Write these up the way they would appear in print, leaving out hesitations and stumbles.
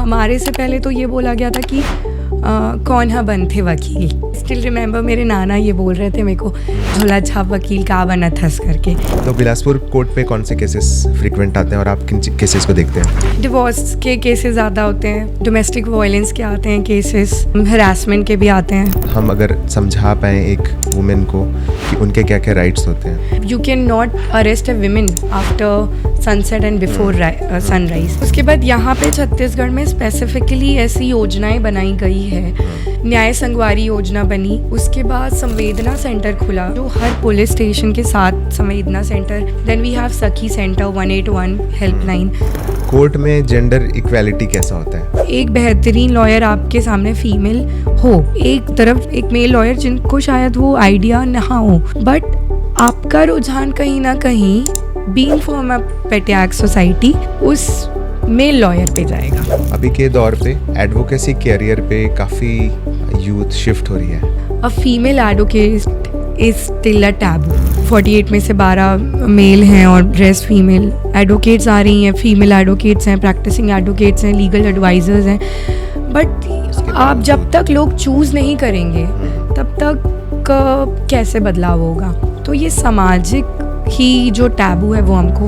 हमारे से पहले तो ये बोला गया था कि कौन हा बन थे वकील। स्टिल रिमेंबर मेरे नाना ये बोल रहे थे मेरे को, झोला छाप वकील का बना थस करके। तो बिलासपुर कोर्ट पे कौन से केसेस फ्रीक्वेंट आते हैं और आप किन केसेस को देखते हैं? डिवोर्स के केसेस ज़्यादा होते हैं, डोमेस्टिक वायलेंस के आते हैं केसेस, हरासमेंट के भी आते हैं। हम अगर समझा पाएँ एक वुमेन को कि उनके क्या क्या राइट्स होते हैं। You can not arrest a women after sunset and before sunrise. उसके बाद यहाँ पे छत्तीसगढ़ में स्पेसिफिकली ऐसी योजनाएं बनाई गई है। न्याय संगवारी योजना बनी, उसके बाद संवेदना सेंटर खुला जो हर पुलिस स्टेशन के साथ संवेदना centre. Then we have Sakhi centre, 181 helpline. Court में जेंडर इक्वालिटी कैसा होता है? एक बेहतरीन लॉयर आपके सामने फीमेल हो, एक तरफ एक मेल लॉयर जिनको शायद वो आइडिया ना हो, बट आपका रुझान कहीं ना कहीं being from a patriarch society उस मेल लॉयर पे जाएगा। अभी के दौर पे एडवोकेसी कैरियर पे काफ़ी यूथ शिफ्ट हो रही है। A female advocate is still a taboo. 48 में से 12 मेल हैं और रेस्ट फीमेल एडवोकेट्स आ रही हैं। फीमेल एडवोकेट्स हैं, प्रैक्टिसिंग एडवोकेट्स हैं, लीगल एडवाइजर्स हैं। बट आप जब तक लोग चूज़ नहीं करेंगे तब तक कैसे बदलाव होगा? तो ये सामाजिक ही जो टैबू है वो हमको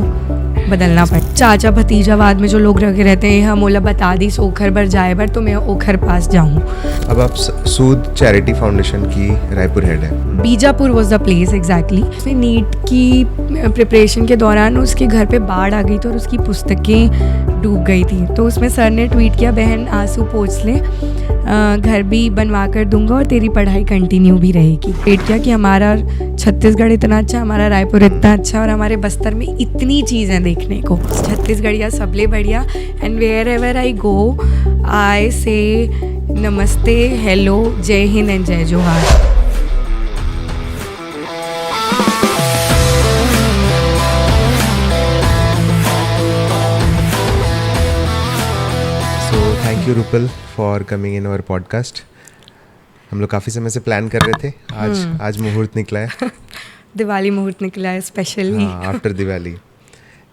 बदलना पड़े। चाचा भतीजावाद में जो लोग रखे रहते हैं, हम ओला बता दी ओखर बर जाए बर तो मैं ओखर पास जाऊँ। अब आप सूद चैरिटी फाउंडेशन की रायपुर हेड है। Bijapur was the place exactly. उसने नीट की प्रिपरेशन के दौरान उसके घर पे बाढ़ आ गई थी और उसकी पुस्तकें डूब गई थी। तो उसमें सर ने ट्वीट किया, बहन आंसू पोंछ ले, घर भी बनवा कर दूंगा और तेरी पढ़ाई कंटिन्यू भी रहेगी। ट्वीट किया कि हमारा छत्तीसगढ़ इतना अच्छा, हमारा रायपुर इतना अच्छा और हमारे बस्तर में इतनी चीज़ें देखने को। छत्तीसगढ़िया सबले बढ़िया। And wherever I go I say नमस्ते, hello, Jai Hind and Jai Johar. Thank you Rupal for coming in our podcast. हम लोग काफ़ी समय से प्लान कर रहे थे, आज मुहूर्त निकला है। दिवाली मुहूर्त निकला है स्पेशली। हाँ, आफ्टर दिवाली।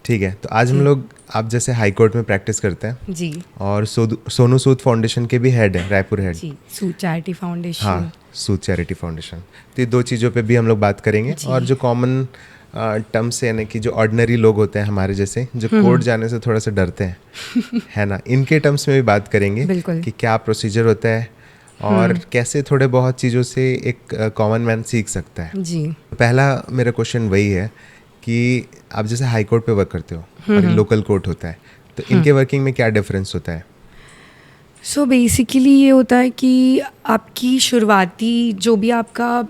ठीक है, तो आज हम लोग, आप जैसे हाई कोर्ट में प्रैक्टिस करते हैं जी, और सोनू सूद फाउंडेशन के भी हेड है, रायपुर हेड जी, सूद चैरिटी फाउंडेशन। हाँ, सूद चैरिटी फाउंडेशन। तो ये दो चीज़ों पे भी हम लोग बात करेंगे और जो कॉमन टर्म्स यानी कि जो ऑर्डिनरी लोग होते हैं हमारे जैसे, जो कोर्ट जाने से थोड़ा सा डरते हैं है ना, इनके टर्म्स में भी बात करेंगे कि क्या प्रोसीजर होता है और कैसे थोड़े बहुत चीज़ों से एक कॉमन मैन सीख सकता है जी। पहला मेरा क्वेश्चन वही है कि आप जैसे हाई कोर्ट पे वर्क करते हो और लोकल कोर्ट होता है, तो इनके वर्किंग में क्या डिफरेंस होता है? सो बेसिकली ये होता है कि आपकी शुरुआती जो भी आपका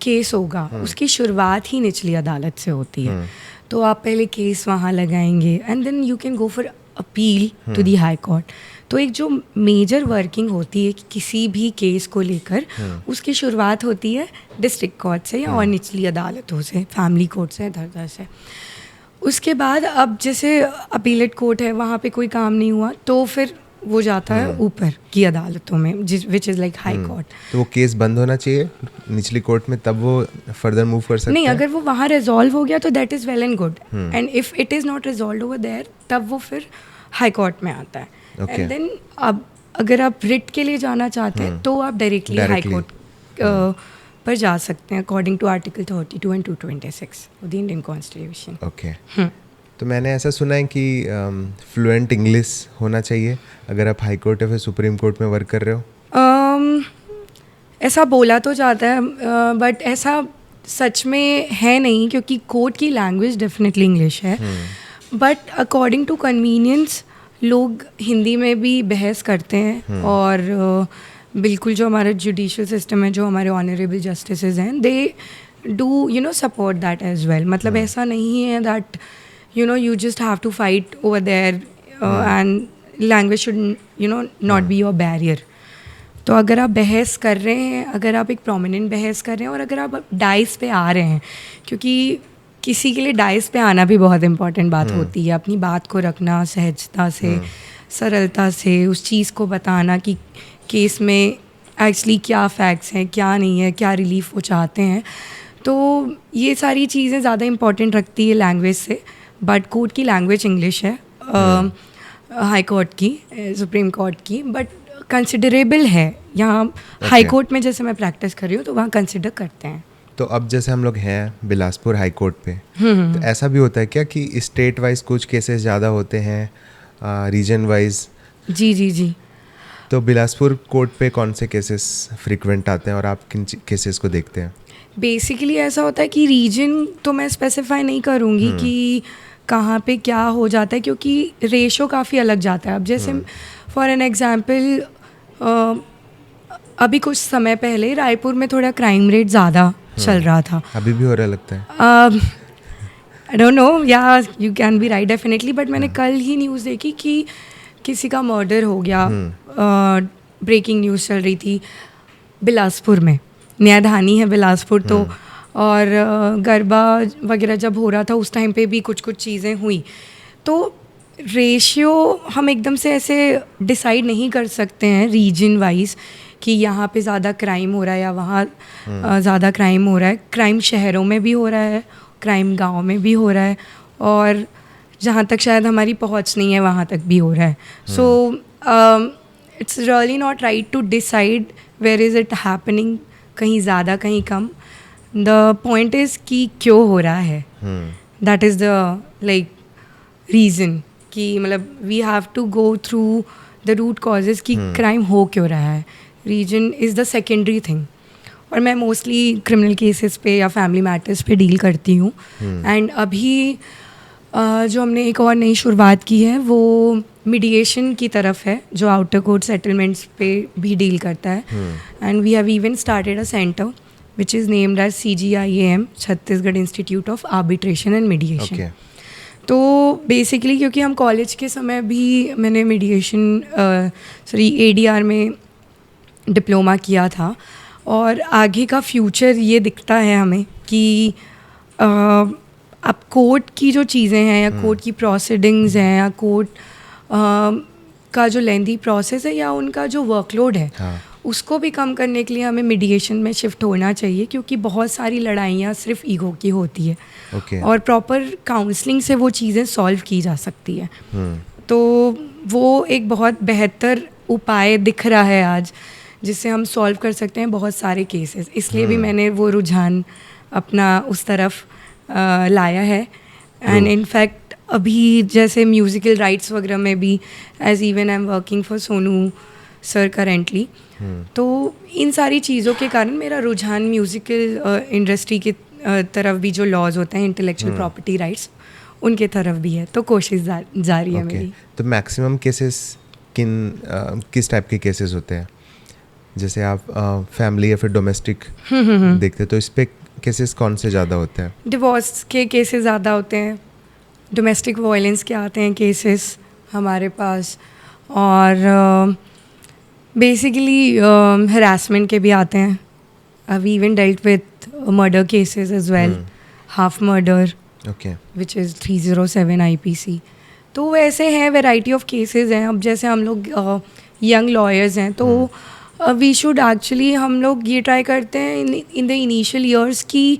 केस होगा उसकी शुरुआत ही निचली अदालत से होती है। तो आप पहले केस वहाँ लगाएंगे and then you can go for appeal to the high court. तो एक जो मेजर वर्किंग होती है किसी भी केस को लेकर, उसकी शुरुआत होती है डिस्ट्रिक्ट कोर्ट से या और निचली अदालतों से, फैमिली कोर्ट से, इधर से। उसके बाद अब जैसे अपीलेट कोर्ट है, वहाँ पे कोई काम नहीं हुआ तो फिर वो जाता है ऊपर की अदालतों में, which is like high court. तो वो केस बंद होना चाहिए निचली कोर्ट में, तब वो फर्दर मूव कर सकते हैं? नहीं, अगर वो वहाँ रिजॉल्व हो गया तो that is well and good, and if it is not resolve over there तब वो फिर हाई कोर्ट में आता है। एंड देन अब अगर आप रिट के लिए जाना चाहते हैं तो आप डायरेक्टली हाई कोर्ट पर जा सकते हैं according to article 32 and 226 of the Indian constitution. Okay. तो मैंने ऐसा सुना है कि फ्लुएंट इंग्लिश होना चाहिए अगर आप हाई कोर्ट या फिर सुप्रीम कोर्ट में वर्क कर रहे हो। ऐसा बोला तो जाता है बट ऐसा सच में है नहीं, क्योंकि कोर्ट की लैंग्वेज डेफिनेटली इंग्लिश है, बट अकॉर्डिंग टू कन्वीनियंस लोग हिंदी में भी बहस करते हैं। और बिल्कुल जो हमारा जुडिशियल सिस्टम है, जो हमारे ऑनरेबल जस्टिसेस हैं, they do support that as well. मतलब ऐसा नहीं है that you just have to fight over there and language should not be your barrier। तो अगर आप बहस कर रहे हैं, अगर आप एक प्रोमिनेंट बहस कर रहे हैं और अगर आप डाइस पे आ रहे हैं, क्योंकि किसी के लिए डाइस पे आना भी बहुत इंपॉर्टेंट बात होती है, अपनी बात को रखना सहजता से, सरलता से, उस चीज़ को बताना कि केस में एक्चुअली क्या फैक्ट्स हैं, क्या नहीं है, क्या रिलीफ वो चाहते हैं। तो ये सारी चीज़ें ज़्यादा इंपॉर्टेंट रखती है लैंग्वेज से, बट कोर्ट की लैंग्वेज इंग्लिश है। हाई कोर्ट की, सुप्रीम कोर्ट की, बट कंसिडरेबल है यहाँ हाई कोर्ट में। जैसे मैं प्रैक्टिस कर रही हूँ तो वहाँ कंसिडर करते हैं। तो अब जैसे हम लोग हैं बिलासपुर हाई कोर्ट पे, तो ऐसा भी होता है क्या कि स्टेट वाइज कुछ केसेस ज़्यादा होते हैं, रीजन वाइज? जी जी जी। तो बिलासपुर कोर्ट पे कौन से केसेस फ्रीक्वेंट आते हैं और आप किन केसेस को देखते हैं? बेसिकली ऐसा होता है कि रीजन तो मैं स्पेसिफाई नहीं करूँगी कि कहाँ पे क्या हो जाता है, क्योंकि रेशो काफ़ी अलग जाता है। अब जैसे फॉर एन एग्जांपल अभी कुछ समय पहले रायपुर में थोड़ा क्राइम रेट ज़्यादा चल रहा था। अभी भी हो रहा लगता है? आई डोंट नो, या you can be right definitely, but मैंने कल ही न्यूज़ देखी कि किसी का मर्डर हो गया। ब्रेकिंग न्यूज़ चल रही थी बिलासपुर में, न्यायधानी है बिलासपुर तो, और गरबा वगैरह जब हो रहा था उस टाइम पे भी कुछ कुछ चीज़ें हुई। तो रेशियो हम एकदम से ऐसे डिसाइड नहीं कर सकते हैं रीजन वाइज कि यहाँ पे ज़्यादा क्राइम हो रहा है या वहाँ ज़्यादा क्राइम हो रहा है। क्राइम शहरों में भी हो रहा है, क्राइम गाँव में भी हो रहा है, और जहाँ तक शायद हमारी पहुँच नहीं है वहाँ तक भी हो रहा है। So it's really not right to decide where is it happening, कहीं ज़्यादा कहीं कम। द पॉइंट इज़ कि क्यों हो रहा है, that is the like reason, कि मतलब we have to go through the root causes कि क्राइम हो क्यों रहा है। Reason is the secondary thing. और मैं मोस्टली क्रिमिनल केसेस पे या फैमिली मैटर्स पे डील करती हूँ। एंड अभी जो हमने एक और नई शुरुआत की है वो मीडिएशन की तरफ है, जो आउटर कोर्ट सेटलमेंट्स पे भी डील करता है। And we have even started a centre which is named as CGIAM, Chhattisgarh institute of arbitration and mediation. तो बेसिकली क्योंकि हम कॉलेज के समय भी मैंने मीडिएशन ADR में डिप्लोमा किया था, और आगे का फ्यूचर ये दिखता है हमें कि अब कोर्ट की जो चीज़ें हैं या कोर्ट की प्रोसीडिंग्स हैं या कोर्ट का जो लेंथी प्रोसेस है या उनका जो वर्कलोड है, उसको भी कम करने के लिए हमें मीडिएशन में शिफ्ट होना चाहिए, क्योंकि बहुत सारी लड़ाइयाँ सिर्फ ईगो की होती है। और प्रॉपर काउंसलिंग से वो चीज़ें सॉल्व की जा सकती है। तो वो एक बहुत बेहतर उपाय दिख रहा है आज, जिससे हम सॉल्व कर सकते हैं बहुत सारे केसेस। इसलिए भी मैंने वो रुझान अपना उस तरफ लाया है। एंड इनफैक्ट अभी जैसे म्यूज़िकल राइट्स वगैरह में भी, as even I am working for Sonu sir currently, तो इन सारी चीज़ों के कारण मेरा रुझान म्यूज़िकल इंडस्ट्री की तरफ भी, जो लॉज होते हैं इंटेलेक्चुअल प्रॉपर्टी राइट्स, उनके तरफ भी है। तो कोशिश जारी है मेरी। तो मैक्सिमम केसेस किस टाइप के केसेस होते हैं? जैसे आप फैमिली या फिर डोमेस्टिक देखते, तो इस पे केसेस कौन से ज़्यादा होते हैं? डिवोर्स के केसेस ज़्यादा होते हैं, डोमेस्टिक वायलेंस के आते हैं केसेस हमारे पास, और बेसिकली हरासमेंट के भी आते हैं। I've even dealt with murder cases as well, half murder, which is 307 IPC. तो वैसे हैं, वैरायटी ऑफ केसेस हैं। अब जैसे हम लोग यंग लॉयर्स हैं, तो वी शुड एक्चुअली, हम लोग ये ट्राई करते हैं इन द इनिशियल ईयर्स कि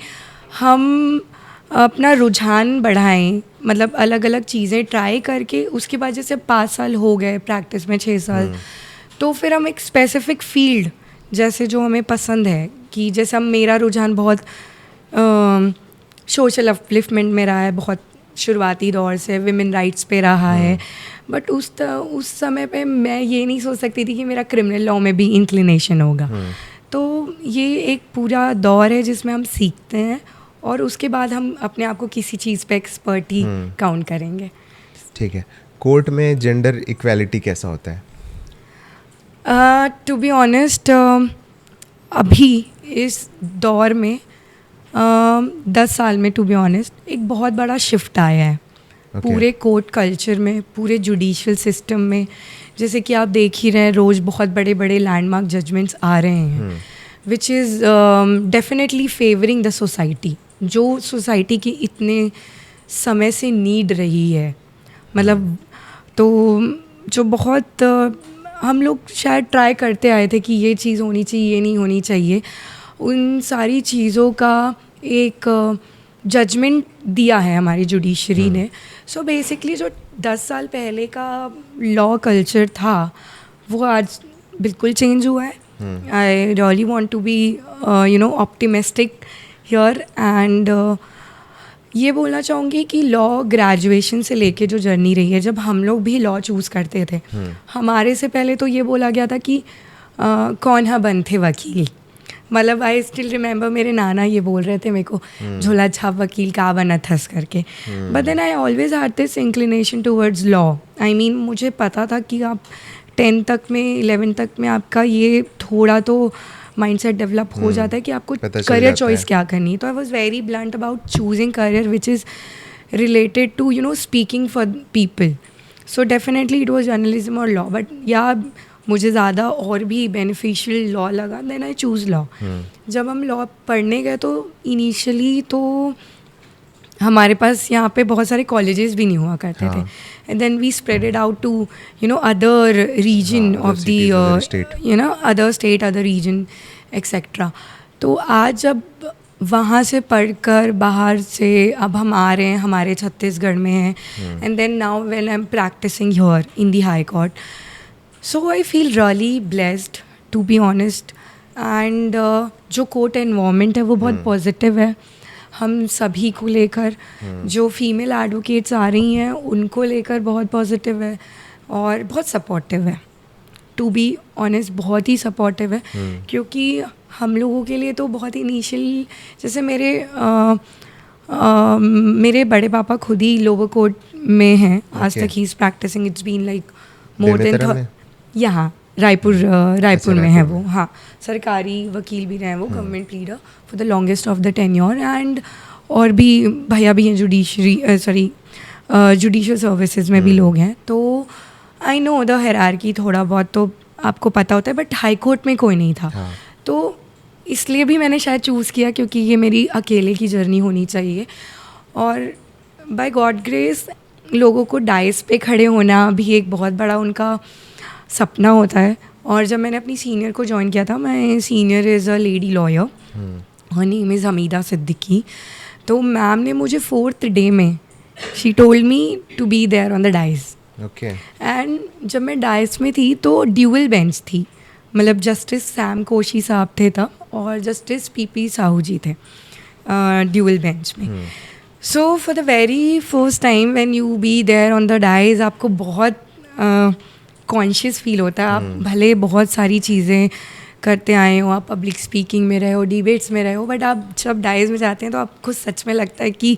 हम अपना रुझान बढ़ाएं, मतलब अलग अलग चीज़ें ट्राई करके उसके बाद जैसे 5 साल हो गए प्रैक्टिस में, 6 साल, तो फिर हम एक स्पेसिफिक फील्ड जैसे जो हमें पसंद है, कि जैसे हम, मेरा रुझान बहुत सोशल अपलिफ्टमेंट में रहा है, बहुत शुरुआती दौर से विमेन राइट्स पे रहा है। बट उस समय पे मैं ये नहीं सोच सकती थी कि मेरा क्रिमिनल लॉ में भी इंक्लिनेशन होगा। तो ये एक पूरा दौर है जिसमें हम सीखते हैं, और उसके बाद हम अपने आप को किसी चीज़ पे एक्सपर्ट ही काउंट करेंगे। ठीक है। कोर्ट में जेंडर इक्वालिटी कैसा होता है? टू बी ऑनेस्ट, अभी इस दौर में 10 साल में, टू बी ऑनेस्ट, एक बहुत बड़ा शिफ्ट आया है पूरे कोर्ट कल्चर में, पूरे जुडिशियल सिस्टम में। जैसे कि आप देख ही रहे हैं, रोज़ बहुत बड़े बड़े लैंडमार्क जजमेंट्स आ रहे हैं, which is definitely favouring the society, जो सोसाइटी की इतने समय से नीड रही है। मतलब तो जो बहुत हम लोग शायद ट्राई करते आए थे कि ये चीज़ होनी चाहिए, ये नहीं होनी चाहिए, उन सारी चीज़ों का एक जजमेंट दिया है हमारी जुडिशरी ने। सो बेसिकली जो 10 साल पहले का लॉ कल्चर था वो आज बिल्कुल चेंज हुआ है. I really want to be optimistic here and ये बोलना चाहूँगी कि लॉ ग्रेजुएशन से लेके जो जर्नी रही है, जब हम लोग भी लॉ चूज़ करते थे हमारे से पहले तो ये बोला गया था कि कौन हा बन थे वकील. मतलब आई स्टिल रिमेंबर मेरे नाना ये बोल रहे थे मेरे को झोला छाप वकील का बना थस करके. But then I always had this inclination towards law. I mean मुझे पता था कि आप 10 तक में 11 तक में आपका ये थोड़ा तो माइंडसेट डेवलप हो जाता है कि आपको करियर चॉइस क्या करनी है. तो I was very blunt about choosing career which is related to speaking for people. So definitely it was journalism और लॉ. बट या मुझे ज़्यादा और भी बेनिफिशियल लॉ लगा, देन आई चूज़ लॉ. जब हम लॉ पढ़ने गए तो इनिशियली तो हमारे पास यहाँ पे बहुत सारे कॉलेजेस भी नहीं हुआ करते थे. And then we spread it out to other region of the other state, other region etcetera. तो आज जब वहाँ से पढ़कर बाहर से अब हम आ रहे हैं, हमारे छत्तीसगढ़ में हैं, and then now when I am practising here in the high court, so I feel really blessed to be honest. And जो कोर्ट एनवायरनमेंट है वो बहुत पॉजिटिव है हम सभी को लेकर. जो फीमेल एडवोकेट्स आ रही हैं उनको लेकर बहुत पॉजिटिव है और बहुत सपोर्टिव है. टू बी ऑनेस्ट बहुत ही सपोर्टिव है. क्योंकि हम लोगों के लिए तो बहुत इनिशियल, जैसे मेरे बड़े पापा खुद ही लोअर कोर्ट में हैं आज तक. He is practising. It's been like more than यहाँ रायपुर में है वो. हाँ, सरकारी वकील भी रहे हैं वो, government leader for the longest of the tenure. And और भी भैया भी हैं जुडिशियल सर्विसेज में भी लोग हैं. तो आई नो द हायरार्की थोड़ा बहुत तो आपको पता होता है, बट हाई कोर्ट में कोई नहीं था. तो इसलिए भी मैंने शायद चूज़ किया क्योंकि ये मेरी अकेले की जर्नी होनी चाहिए. और बाय गॉड ग्रेस लोगों को डाइस पे खड़े होना भी एक बहुत बड़ा उनका सपना होता है. और जब मैंने अपनी सीनियर को ज्वाइन किया था, मैं senior is a lady lawyer, her name is Hamida Siddiqui. तो मैम ने मुझे 4th डे में she told me to be there on the dais. And जब मैं डाइस में थी तो ड्यूअल बेंच थी. मतलब जस्टिस सैम कोशी साहब थे तब और जस्टिस पीपी साहू जी थे ड्यूअल बेंच में. So for the very first time when you be there on the dais आपको बहुत कॉन्शियस फील होता है. आप भले बहुत सारी चीज़ें करते आए हो, आप पब्लिक स्पीकिंग में रहे हो, डिबेट्स में रहे हो, बट आप जब डाइस में जाते हैं तो आपको सच में लगता है कि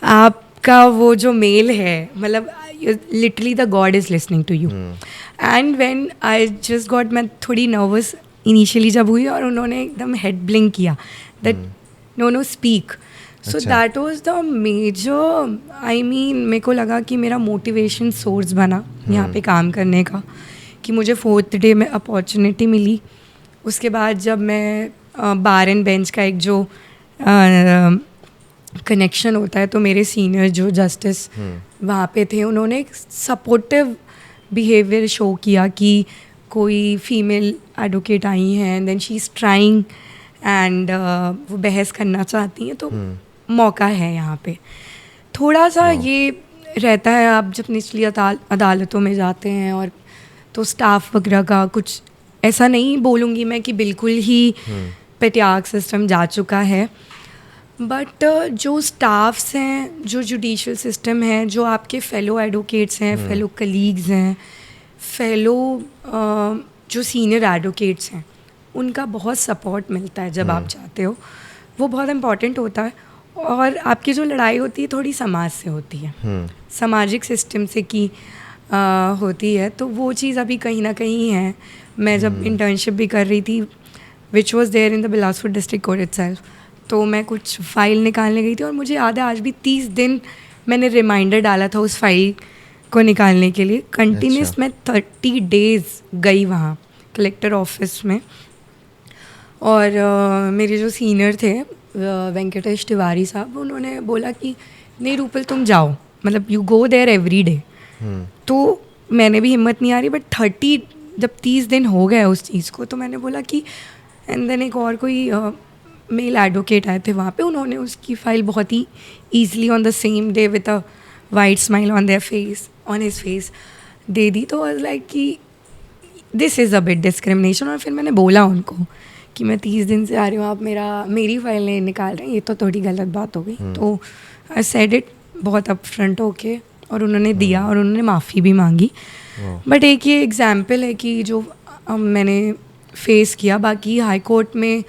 आपका वो जो मेल है, मतलब literally the god is listening to you. And when I just got, मैं थोड़ी नर्वस इनिशियली जब हुई और उन्होंने एकदम हेड ब्लिंक किया that no speak. So that was the major, I mean मेरे को लगा कि मेरा मोटिवेशन सोर्स बना यहाँ पे काम करने का, कि मुझे 4th डे में अपॉर्चुनिटी मिली. उसके बाद जब मैं बार एंड बेंच का एक जो कनेक्शन होता है, तो मेरे सीनियर जो जस्टिस वहाँ पे थे उन्होंने एक सपोर्टिव बिहेवियर शो किया कि कोई फीमेल एडवोकेट आई हैं and then she is trying and वो बहस करना चाहती हैं, तो मौका है यहाँ पे. थोड़ा सा ये रहता है आप जब निचली अदालतों में जाते हैं और तो स्टाफ वगैरह का कुछ ऐसा नहीं बोलूँगी मैं कि बिल्कुल ही पेट्याग सिस्टम जा चुका है, बट जो स्टाफ्स हैं, जो जुडिशियल सिस्टम है, जो आपके फेलो एडवोकेट्स हैं, फेलो कलीग्स हैं, फेलो जो सीनियर एडवोकेट्स हैं, उनका बहुत सपोर्ट मिलता है जब आप जाते हो. वो बहुत इम्पॉर्टेंट होता है. और आपकी जो लड़ाई होती है थोड़ी समाज से होती है, सामाजिक सिस्टम से की होती है. तो वो चीज़ अभी कहीं ना कहीं है. मैं जब इंटर्नशिप भी कर रही थी which was there in the Bilaspur district court itself, तो मैं कुछ फ़ाइल निकालने गई थी और मुझे याद है आज भी 30 दिन मैंने रिमाइंडर डाला था उस फाइल को निकालने के लिए. कंटिन्यूस मैं 30 डेज़ गई वहाँ कलेक्टर ऑफिस में. और मेरे जो सीनियर थे वेंकटेश तिवारी साहब, उन्होंने बोला कि नहीं रूपल तुम जाओ, मतलब you go there every day. तो मैंने भी हिम्मत नहीं आ रही, बट जब 30 दिन हो गए उस चीज़ को, तो मैंने बोला कि एंड देन एक और कोई मेल एडवोकेट आए थे वहाँ पे, उन्होंने उसकी फ़ाइल बहुत ही easily on the same day with a white smile on their face, on his face, दे दी। तो वाज लाइक कि this is a bit discrimination. और फिर मैंने बोला उनको कि मैं 30 दिन से आ रही हूँ, आप मेरी फाइल नहीं निकाल रहे हैं, ये तो थोड़ी गलत बात हो गई। तो आई सेड इट बहुत अपफ्रंट होके, और उन्होंने दिया और उन्होंने माफ़ी भी मांगी। बट एक ये एग्जाम्पल है कि जो मैंने फेस किया। बाकी हाई कोर्ट में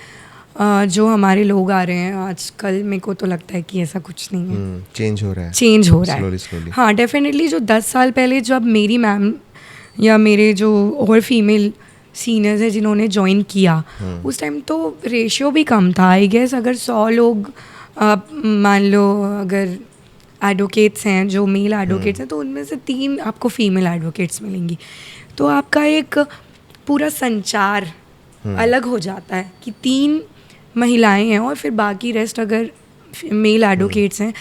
जो हमारे लोग आ रहे हैं आजकल, मेरे को तो लगता है कि ऐसा कुछ नहीं है, चेंज हो रहा है, slowly। हाँ, डेफिनेटली जो 10 साल पहले जब मेरी मैम या मेरे जो और फीमेल सीनियर्स हैं जिन्होंने ज्वाइन किया, उस टाइम तो रेशियो भी कम था। आई गेस अगर 100 लोग मान लो अगर एडवोकेट्स हैं, जो मेल एडवोकेट्स हैं, तो उनमें से 3 आपको फीमेल एडवोकेट्स मिलेंगी। तो आपका एक पूरा संचार अलग हो जाता है कि 3 महिलाएं हैं और फिर बाकी रेस्ट अगर मेल एडवोकेट्स हैं,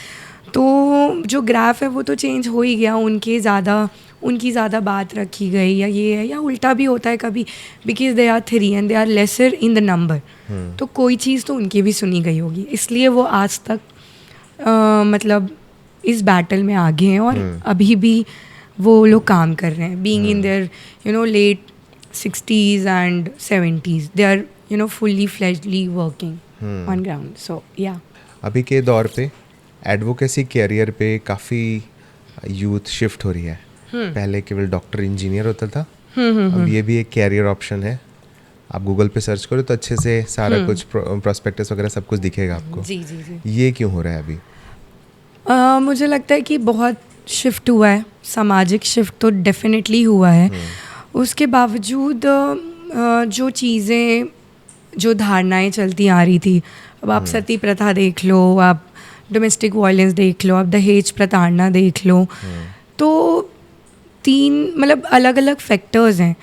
तो जो ग्राफ है वो तो चेंज हो ही गया। उनकी ज़्यादा बात रखी गई, या ये है, या उल्टा भी होता है कभी, because they are 3 and they are lesser in the number, तो कोई चीज़ तो उनकी भी सुनी गई होगी, इसलिए वो आज तक मतलब इस बैटल में आगे हैं और अभी भी वो लोग काम कर रहे हैं, being in their late 60s and 70s, they are fully fledgedly working on ground. So yeah. अभी के दौर पे एडवोकेसी कैरियर पे काफ़ी यूथ शिफ्ट हो रही है। पहले केवल डॉक्टर इंजीनियर होता था, अब ये भी एक कैरियर ऑप्शन है। आप गूगल पे सर्च करो तो अच्छे से सारा कुछ प्रोस्पेक्टस वगैरह सब कुछ दिखेगा आपको। जी जी जी। ये क्यों हो रहा है अभी? मुझे लगता है कि बहुत शिफ्ट हुआ है, सामाजिक शिफ्ट तो डेफिनेटली हुआ है। उसके बावजूद जो चीज़ें, जो धारणाएं चलती आ रही थी, अब आप सती प्रथा देख लो, आप डोमेस्टिक वायलेंस देख लो, आप दहेज प्रताड़ना देख लो, तो 3 मतलब अलग अलग फैक्टर्स हैं।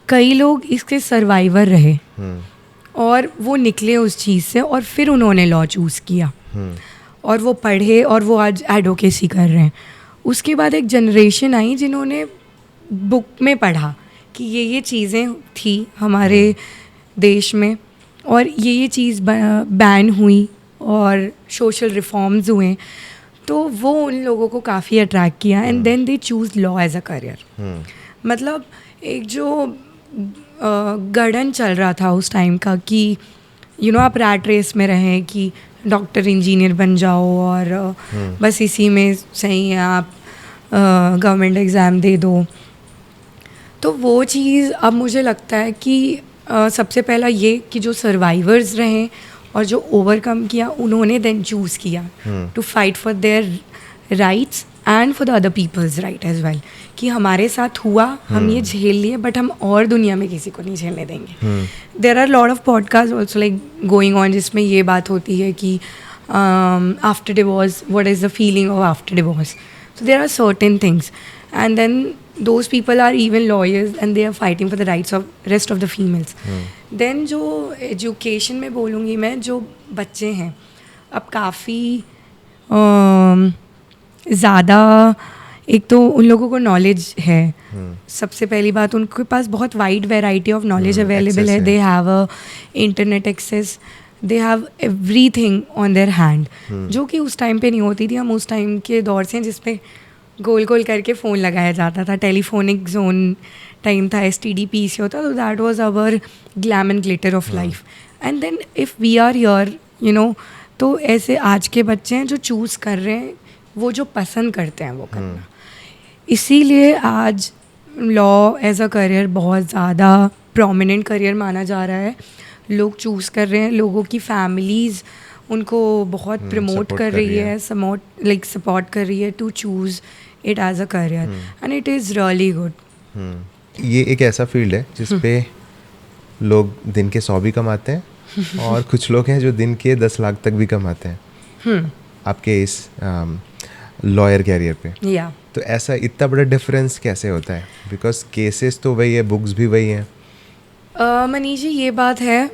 कई लोग इसके सर्वाइवर रहे और वो निकले उस चीज़ से और फिर उन्होंने लॉ चूज़ किया और वो पढ़े और वो आज एडवोकेसी कर रहे हैं। उसके बाद एक जनरेशन आई जिन्होंने बुक में पढ़ा कि ये चीज़ें थी हमारे देश में और ये चीज़ बैन हुई और सोशल रिफॉर्म्स हुए, तो वो उन लोगों को काफ़ी अट्रैक्ट किया and then they choose law as a career. मतलब एक जो गड़न चल रहा था उस टाइम का कि आप रैट रेस में रहें कि डॉक्टर इंजीनियर बन जाओ और बस इसी में सही है, आप गवर्नमेंट एग्ज़ाम दे दो, तो वो चीज़ अब मुझे लगता है कि सबसे पहला ये कि जो सर्वाइवर्स रहे और जो ओवरकम किया, उन्होंने देन चूज़ किया to fight for their rights and for the other people's right as well, कि हमारे साथ हुआ, हम ये झेल लिए, बट हम और दुनिया में किसी को नहीं झेलने देंगे। There are lot of podcast also like going on जिसमें ये बात होती है कि after divorce what is the feeling of after divorce, so there are certain things and then those people are even lawyers and they are fighting for the rights of rest of the females. Then जो education में बोलूँगी मैं, जो बच्चे हैं अब काफ़ी ज़्यादा, एक तो उन लोगों को नॉलेज है, सबसे पहली बात उनके पास बहुत wide variety of knowledge available है, they have a internet access, they have everything on their hand, जो कि उस टाइम पे नहीं होती थी। हम उस टाइम के दौर से हैं जिसपे गोल गोल करके फ़ोन लगाया जाता था, टेलीफोनिक जोन टाइम था, STD PC होता, तो that was our glam and glitter of life. And then if we are here तो ऐसे आज के बच्चे हैं जो चूज़ कर रहे हैं, वो जो पसंद करते हैं वो करना। इसीलिए आज लॉ एज अ करियर बहुत ज़्यादा प्रोमिनेंट करियर माना जा रहा है, लोग चूज़ कर रहे हैं, लोगों की फैमिलीज़ उनको बहुत प्रमोट कर रही है, सपोर्ट कर रही है to choose it as a career and it is really good. ये एक ऐसा फील्ड है जिसपे लोग दिन के 100 भी कमाते हैं और कुछ लोग हैं जो दिन के 10 लाख तक भी कमाते हैं आपके इस लॉयर कैरियर पे। तो ऐसा इतना बड़ा डिफरेंस कैसे होता है? बिकॉज केसेस तो वही है, बुक्स भी वही हैं। मनीष जी, ये बात है,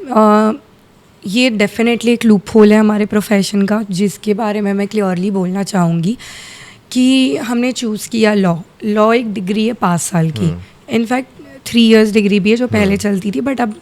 ये डेफिनेटली एक लूप होल है हमारे प्रोफेशन का, जिसके बारे में मैं क्लियरली बोलना चाहूँगी कि हमने चूज़ किया लॉ एक डिग्री है 5 साल की, इनफैक्ट 3 years डिग्री भी है जो पहले चलती थी, बट अब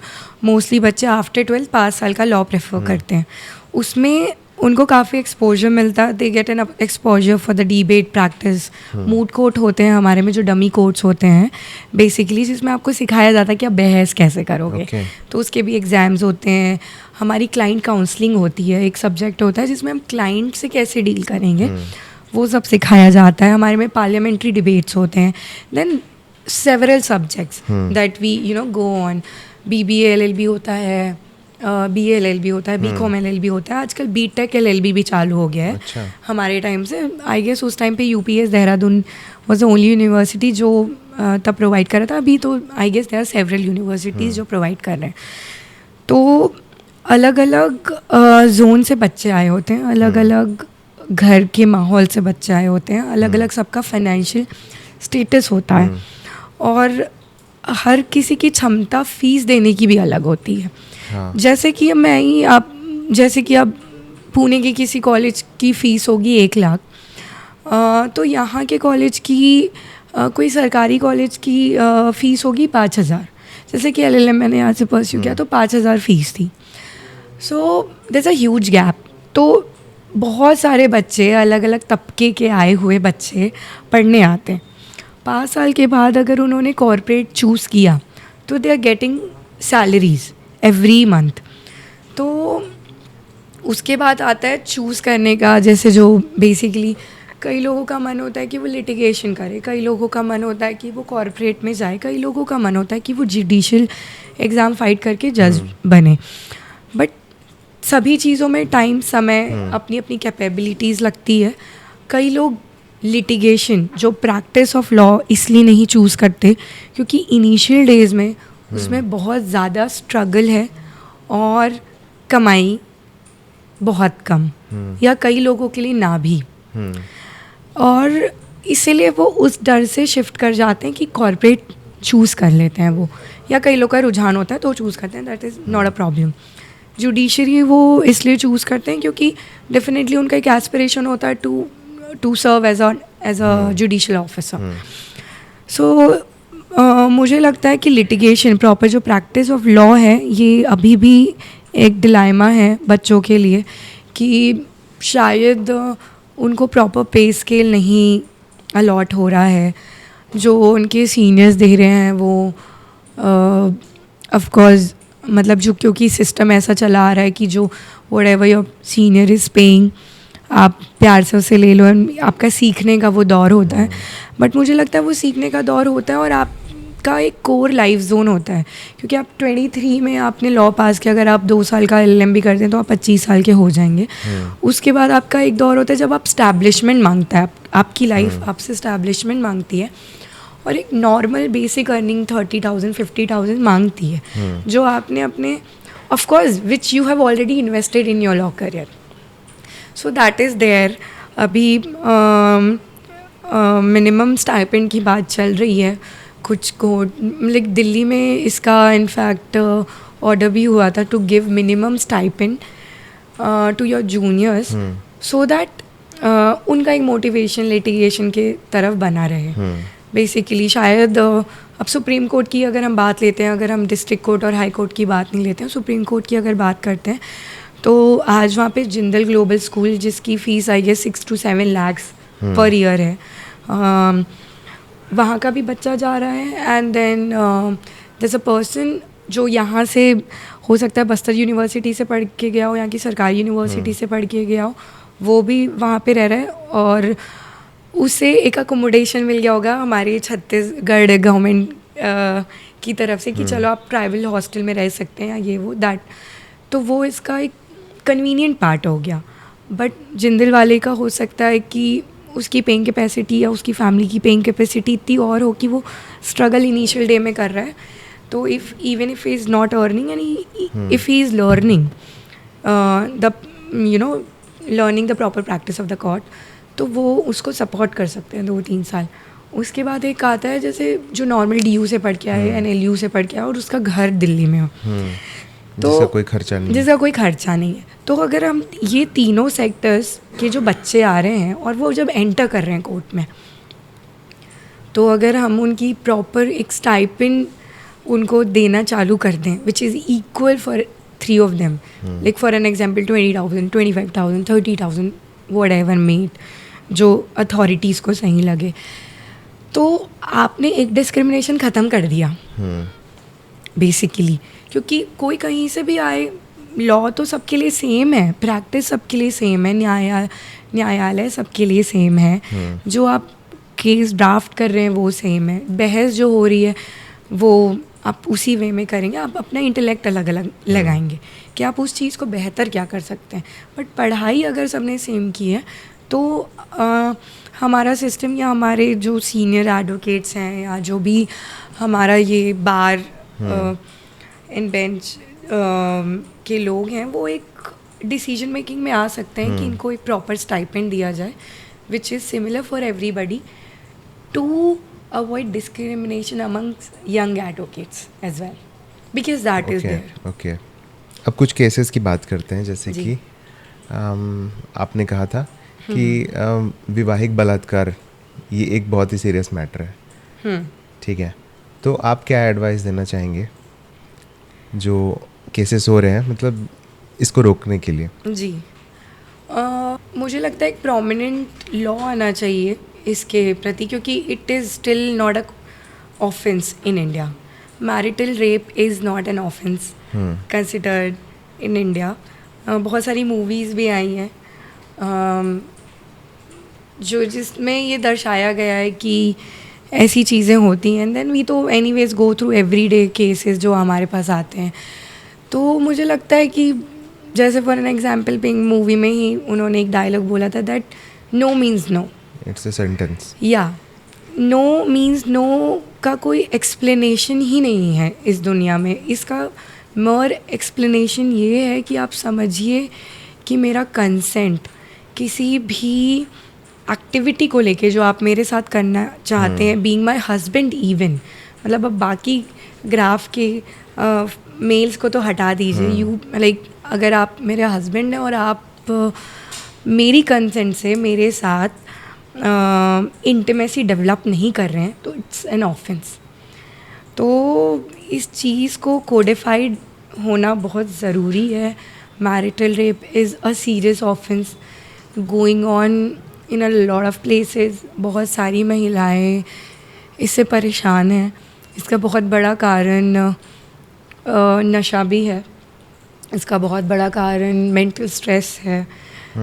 मोस्टली बच्चे आफ्टर 12 5 साल का लॉ प्रेफर करते हैं। उसमें उनको काफ़ी एक्सपोजर मिलता है, they get an exposure for the debate practice. Moot court होते हैं हमारे में, जो डमी कोर्ट्स होते हैं बेसिकली, जिसमें आपको सिखाया जाता है कि आप बहस कैसे करोगे। तो उसके भी एग्ज़ाम्स होते हैं। हमारी क्लाइंट काउंसलिंग होती है, एक सब्जेक्ट होता है जिसमें हम क्लाइंट से कैसे डील करेंगे, वो सब सिखाया जाता है। हमारे में पार्लियामेंट्री डिबेट्स होते हैं। Then several subjects that we go on. BBA LLB होता है, BA LLB होता है, BCom LLB होता है, आजकल BTech LLB भी चालू हो गया है। अच्छा। हमारे टाइम से आई गेस उस टाइम पे UPS Dehradun was the only university जो तब प्रोवाइड कर रहा था। अभी तो I guess there are several universities जो प्रोवाइड कर रहे हैं। तो अलग अलग जोन से बच्चे आए होते हैं, अलग अलग घर के माहौल से बच्चे आए होते हैं, अलग अलग सबका फाइनेंशियल स्टेटस होता है, और हर किसी की क्षमता फीस देने की भी अलग होती है। जैसे कि जैसे कि अब पुणे के किसी कॉलेज की फ़ीस होगी 1 लाख, तो यहाँ के कॉलेज की कोई सरकारी कॉलेज की फ़ीस होगी 5,000। जैसे कि LLM मैंने यहाँ से परस्यू किया तो 5,000 फ़ीस थी। So there is a huge gap. तो बहुत सारे बच्चे, अलग अलग तबके के आए हुए बच्चे पढ़ने आते हैं। 5 साल के बाद अगर उन्होंने कॉर्पोरेट चूज़ किया तो they are getting salaries every month. तो उसके बाद आता है चूज़ करने का, जैसे जो बेसिकली कई लोगों का मन होता है कि वो लिटिगेशन करे, कई लोगों का मन होता है कि वो कॉर्पोरेट में जाए, कई लोगों का मन होता है कि वो जुडिशियल एग्ज़ाम फाइट करके जज बने। बट सभी चीज़ों में टाइम, समय, अपनी अपनी कैपेबिलिटीज़ लगती है। कई लोग लिटिगेशन जो प्रैक्टिस ऑफ लॉ इसलिए नहीं चूज़ करते क्योंकि इनिशियल डेज में उसमें बहुत ज़्यादा स्ट्रगल है और कमाई बहुत कम, या कई लोगों के लिए ना भी, और इसीलिए वो उस डर से शिफ्ट कर जाते हैं कि कॉर्पोरेट चूज़ कर लेते हैं वो, या कई लोग का रुझान होता है तो चूज़ करते हैं, that is not a problem. Judiciary वो इसलिए चूज़ करते हैं क्योंकि डेफिनेटली उनका एक एस्पिरेशन होता है to serve as a judicial officer. So मुझे लगता है कि लिटिगेशन, प्रॉपर जो प्रैक्टिस ऑफ लॉ है, ये अभी भी एक डिलाइमा है बच्चों के लिए कि शायद उनको प्रॉपर पे स्केल नहीं अलॉट हो रहा है। जो उनके सीनियर्स दे रहे हैं वो ऑफ कोर्स, मतलब जो क्योंकि सिस्टम ऐसा चला आ रहा है कि जो whatever your senior is paying आप प्यार से उसे ले लो, आपका सीखने का वो दौर होता है। बट मुझे लगता है वो सीखने का दौर होता है और आपका एक कोर लाइफ जोन होता है, क्योंकि आप 23 में आपने लॉ पास किया, अगर आप 2 साल का LLM भी करते हैं तो आप 25 साल के हो जाएंगे। उसके बाद आपका एक दौर होता है जब आप स्टैब्लिशमेंट मांगता है, आपकी लाइफ आपसे स्टैब्लिशमेंट मांगती है, और एक नॉर्मल बेसिक अर्निंग 30,000 50,000 मांगती है, जो आपने अपने of course which you have already invested in your law career. So that is there. अभी मिनिमम स्टाइपेंड की बात चल रही है कुछ कोर्ट, लाइक दिल्ली में इसका इनफैक्ट ऑर्डर भी हुआ था to give minimum stipend to your juniors, so that उनका एक मोटिवेशन लिटिगेशन के तरफ बना रहे। बेसिकली शायद अब सुप्रीम कोर्ट की अगर हम बात लेते हैं, अगर हम डिस्ट्रिक्ट कोर्ट और हाई कोर्ट की बात नहीं लेते हैं, सुप्रीम कोर्ट की अगर बात करते हैं, तो आज वहाँ पे जिंदल ग्लोबल स्कूल, जिसकी फ़ीस आई है 6 to 7 lakhs पर ईयर है, वहाँ का भी बच्चा जा रहा है। And then there a person जो यहाँ से हो सकता है बस्तर यूनिवर्सिटी से पढ़ के गया हो, यहाँ की सरकारी यूनिवर्सिटी से पढ़ के गया हो, वो भी वहाँ पे रह रहा है, और उसे एक अकोमोडेशन मिल गया होगा हमारे छत्तीसगढ़ गवर्नमेंट की तरफ से कि चलो आप प्राइवेट हॉस्टल में रह सकते हैं, या ये वो दैट। तो वो इसका एक कन्वीनियंट पार्ट हो गया। बट जिंदल वाले का हो सकता है कि उसकी पेइंग कैपेसिटी या उसकी फैमिली की पेइंग कैपेसिटी इतनी और हो कि वो स्ट्रगल इनिशियल डे में कर रहा है। तो even if he is not earning and if he is learning the learning the proper practice of the court, तो वो उसको सपोर्ट कर सकते हैं 2-3 साल। उसके बाद एक आता है जैसे जो नॉर्मल DU से पढ़ के आए, NLU से पढ़ के आए, और उसका घर दिल्ली में हो, तो जिसका कोई खर्चा नहीं है। तो अगर हम ये तीनों सेक्टर्स के जो बच्चे आ रहे हैं और वो जब एंटर कर रहे हैं कोर्ट में, तो अगर हम उनकी प्रॉपर एक स्टाइपेंड उनको देना चालू कर दें which is equal for 3 of them, like for an example 20,000, 25,000, 30,000, whatever made, जो अथॉरिटीज़ को सही लगे, तो आपने एक डिस्क्रिमिनेशन ख़त्म कर दिया बेसिकली, क्योंकि कोई कहीं से भी आए, लॉ तो सबके लिए सेम है, प्रैक्टिस सबके लिए सेम है, न्यायालय सबके लिए सेम है, जो आप केस ड्राफ्ट कर रहे हैं वो सेम है, बहस जो हो रही है वो आप उसी वे में करेंगे, आप अपना इंटेलेक्ट अलग अलग लगाएंगे कि आप उस चीज़ को बेहतर क्या कर सकते हैं। बट पढ़ाई अगर सबने सेम की है तो हमारा सिस्टम या हमारे जो सीनियर एडवोकेट्स हैं या जो भी हमारा ये बार एंड बेंच के लोग हैं, वो एक डिसीजन मेकिंग में आ सकते हैं कि इनको एक प्रॉपर स्टाइपेंड दिया जाए which is similar for everybody to avoid discrimination amongst young advocates as well, because that is there. Okay. अब कुछ केसेस की बात करते हैं, जैसे कि आपने कहा था कि विवाहिक बलात्कार ये एक बहुत ही सीरियस मैटर है, ठीक है, तो आप क्या एडवाइस देना चाहेंगे जो केसेस हो रहे हैं, मतलब इसको रोकने के लिए? जी, मुझे लगता है एक प्रोमिनेंट लॉ आना चाहिए इसके प्रति, क्योंकि it is still not a offence in India. Marital rape is not an offence considered in India. बहुत सारी मूवीज़ भी आई हैं जो जिसमें ये दर्शाया गया है कि ऐसी चीज़ें होती हैं. देन वी तो anyways go through everyday cases जो हमारे पास आते हैं. तो मुझे लगता है कि जैसे for an example pink movie में ही उन्होंने एक डायलॉग बोला था that no means no. It's a sentence. या नो मीन्स नो का कोई एक्सप्लेनेशन ही नहीं है इस दुनिया में. इसका मर एक्सप्लेनेशन ये है कि आप समझिए कि मेरा कंसेंट किसी भी एक्टिविटी को लेके जो आप मेरे साथ करना चाहते हैं, बीइंग माय हस्बैंड इवन, मतलब अब बाकी ग्राफ के मेल्स को तो हटा दीजिए, यू लाइक अगर आप मेरे हस्बैंड हैं और आप मेरी कंसेंट से मेरे साथ इंटीमेसी डेवलप नहीं कर रहे हैं तो इट्स एन ऑफेंस. तो इस चीज़ को कोडिफाइड होना बहुत ज़रूरी है. Marital rape is a serious offence going on in a lot of places. बहुत सारी महिलाएं इससे परेशान हैं. इसका बहुत बड़ा कारण नशा भी है, इसका बहुत बड़ा कारण मेंटल स्ट्रेस है,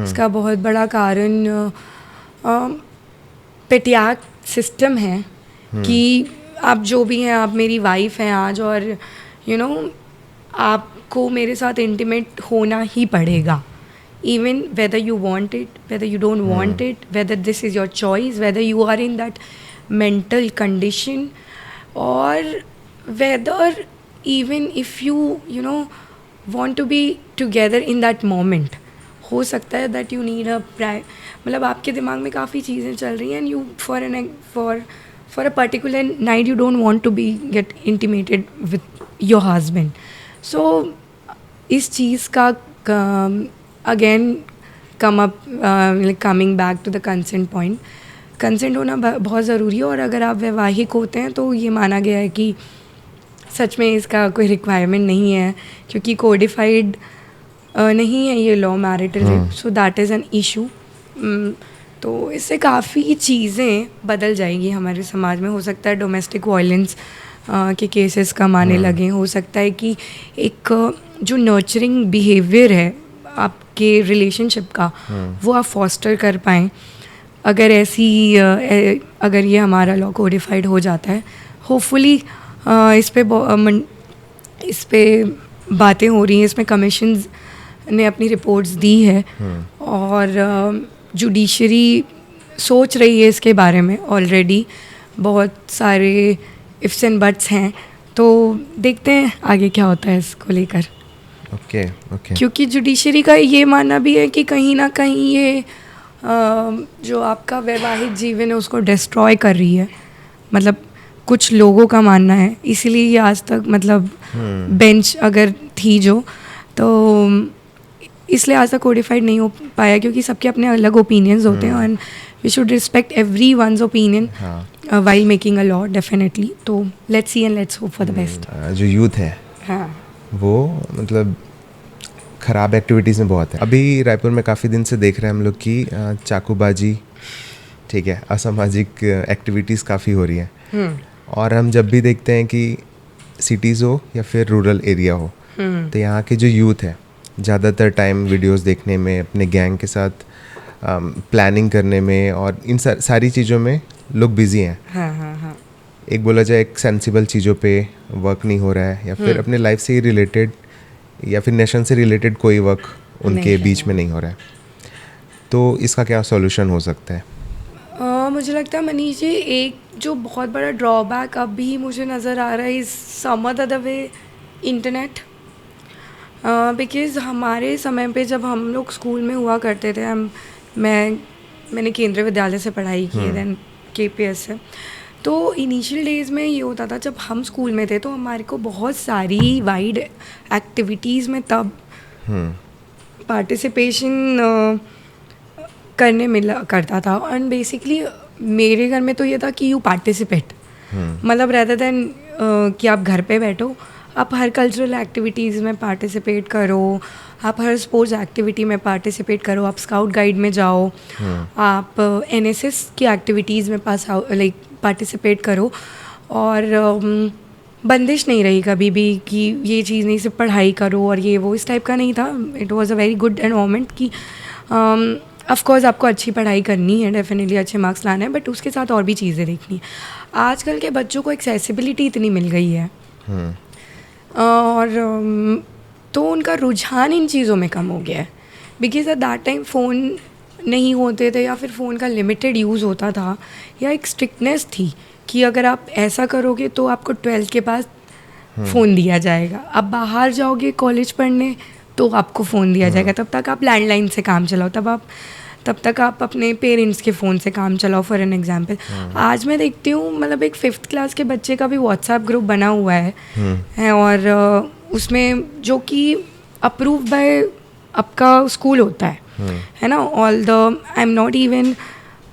इसका बहुत बड़ा कारण पेटियाक सिस्टम है कि आप जो भी हैं, आप मेरी वाइफ हैं आज और यू नो आपको मेरे साथ इंटीमेट होना ही पड़ेगा, even whether you want it, whether you don't want it, whether this is your choice, whether you are in that mental condition, और whether even if you no want to be together in that moment. हो सकता है that you need मतलब आपके दिमाग में काफ़ी चीज़ें चल रही हैं and you for a particular night you don't want to be get intimated with your husband. So इस चीज़ का again coming back to the consent point, consent होना बहुत ज़रूरी है. और अगर आप वैवाहिक होते हैं तो ये माना गया है कि सच में इसका कोई रिक्वायरमेंट नहीं है, क्योंकि कोडिफाइड नहीं है ये law marital rape. So that is an issue. तो इससे काफ़ी चीज़ें बदल जाएंगी हमारे समाज में. हो सकता है डोमेस्टिक वायलेंस के केसेस कम आने लगें. हो सकता है कि एक जो नर्चरिंग बिहेवियर है आपके रिलेशनशिप का वो आप फॉस्टर कर पाएँ अगर अगर ये हमारा लॉ कोडिफाइड हो जाता है. होपफुली इस पे बातें हो रही हैं, इसमें कमीशंस ने अपनी रिपोर्ट्स दी है और जुडिशरी सोच रही है इसके बारे में. ऑलरेडी बहुत सारे इफ्स एंड बट्स हैं, तो देखते हैं आगे क्या होता है इसको लेकर. ओके. क्योंकि जुडिशरी का ये मानना भी है कि कहीं ना कहीं ये जो आपका वैवाहिक जीवन है उसको डिस्ट्रॉय कर रही है. मतलब कुछ लोगों का मानना है, इसीलिए ये आज तक मतलब बेंच अगर थी जो, तो इसलिए आज तक कोडिफाइड नहीं हो पाया, क्योंकि सबके अपने अलग ओपिनियंस होते हैं and we should respect everyone's opinion while making a law definitely. तो let's see and let's hope for the best. जो यूथ है हाँ वो मतलब ख़राब एक्टिविटीज़ में बहुत है। अभी रायपुर में काफ़ी दिन से देख रहे हैं हम लोग कि चाकूबाजी, ठीक है, असामाजिक एक्टिविटीज़ काफ़ी हो रही हैं। और हम जब भी देखते हैं कि सिटीज़ हो या फिर रूरल एरिया हो, तो यहाँ के जो यूथ है ज़्यादातर टाइम वीडियोस देखने में, अपने गैंग के साथ प्लानिंग करने में और इन सारी चीज़ों में लोग बिजी हैं। हाँ। एक बोला जाए एक सेंसिबल चीज़ों पे वर्क नहीं हो रहा है, या फिर अपने लाइफ से ही रिलेटेड या फिर नेशन से रिलेटेड कोई वर्क उनके बीच में नहीं हो रहा है। तो इसका क्या सॉल्यूशन हो सकता है? मुझे लगता है मनीष जी, एक जो बहुत बड़ा ड्रॉबैक अभी मुझे नज़र आ रहा है is some other way internet. Because हमारे समय पे जब हम लोग स्कूल में हुआ करते थे, मैंने केंद्रीय विद्यालय से पढ़ाई की है, देन KPS से। तो इनिशियल डेज़ में ये होता था, जब हम स्कूल में थे तो हमारे को बहुत सारी वाइड एक्टिविटीज़ में तब पार्टिसिपेशन करने मिला करता था। एंड बेसिकली मेरे घर में तो ये था कि यू पार्टिसिपेट, मतलब रेदर देन कि आप घर पे बैठो, आप हर कल्चरल एक्टिविटीज़ में पार्टिसिपेट करो, आप हर स्पोर्ट्स एक्टिविटी में पार्टिसिपेट करो, आप स्काउट गाइड में जाओ, आप NSS की एक्टिविटीज़ में पार्टिसिपेट करो। और बंदिश नहीं रही कभी भी कि ये चीज़ नहीं, सिर्फ पढ़ाई करो और ये वो, इस टाइप का नहीं था। It was a very good environment कि ऑफ कोर्स आपको अच्छी पढ़ाई करनी है, डेफिनेटली अच्छे मार्क्स लाने हैं, बट उसके साथ और भी चीज़ें देखनी है। आजकल के बच्चों को एक्सेसिबिलिटी इतनी मिल गई है और तो उनका रुझान इन चीज़ों में कम हो गया है। Because at that time phone नहीं होते थे, या फिर फ़ोन का लिमिटेड यूज़ होता था, या एक स्ट्रिक्टनेस थी कि अगर आप ऐसा करोगे तो आपको 12th के बाद फ़ोन दिया जाएगा। अब बाहर जाओगे कॉलेज पढ़ने तो आपको फ़ोन दिया जाएगा, तब तक आप लैंडलाइन से काम चलाओ, तब तक आप अपने पेरेंट्स के फ़ोन से काम चलाओ, फॉर एन एग्जांपल। आज मैं देखती हूँ, मतलब एक 5th क्लास के बच्चे का भी WhatsApp ग्रुप बना हुआ है और उसमें जो कि अप्रूव बाय आपका स्कूल होता है ना। All the I am not even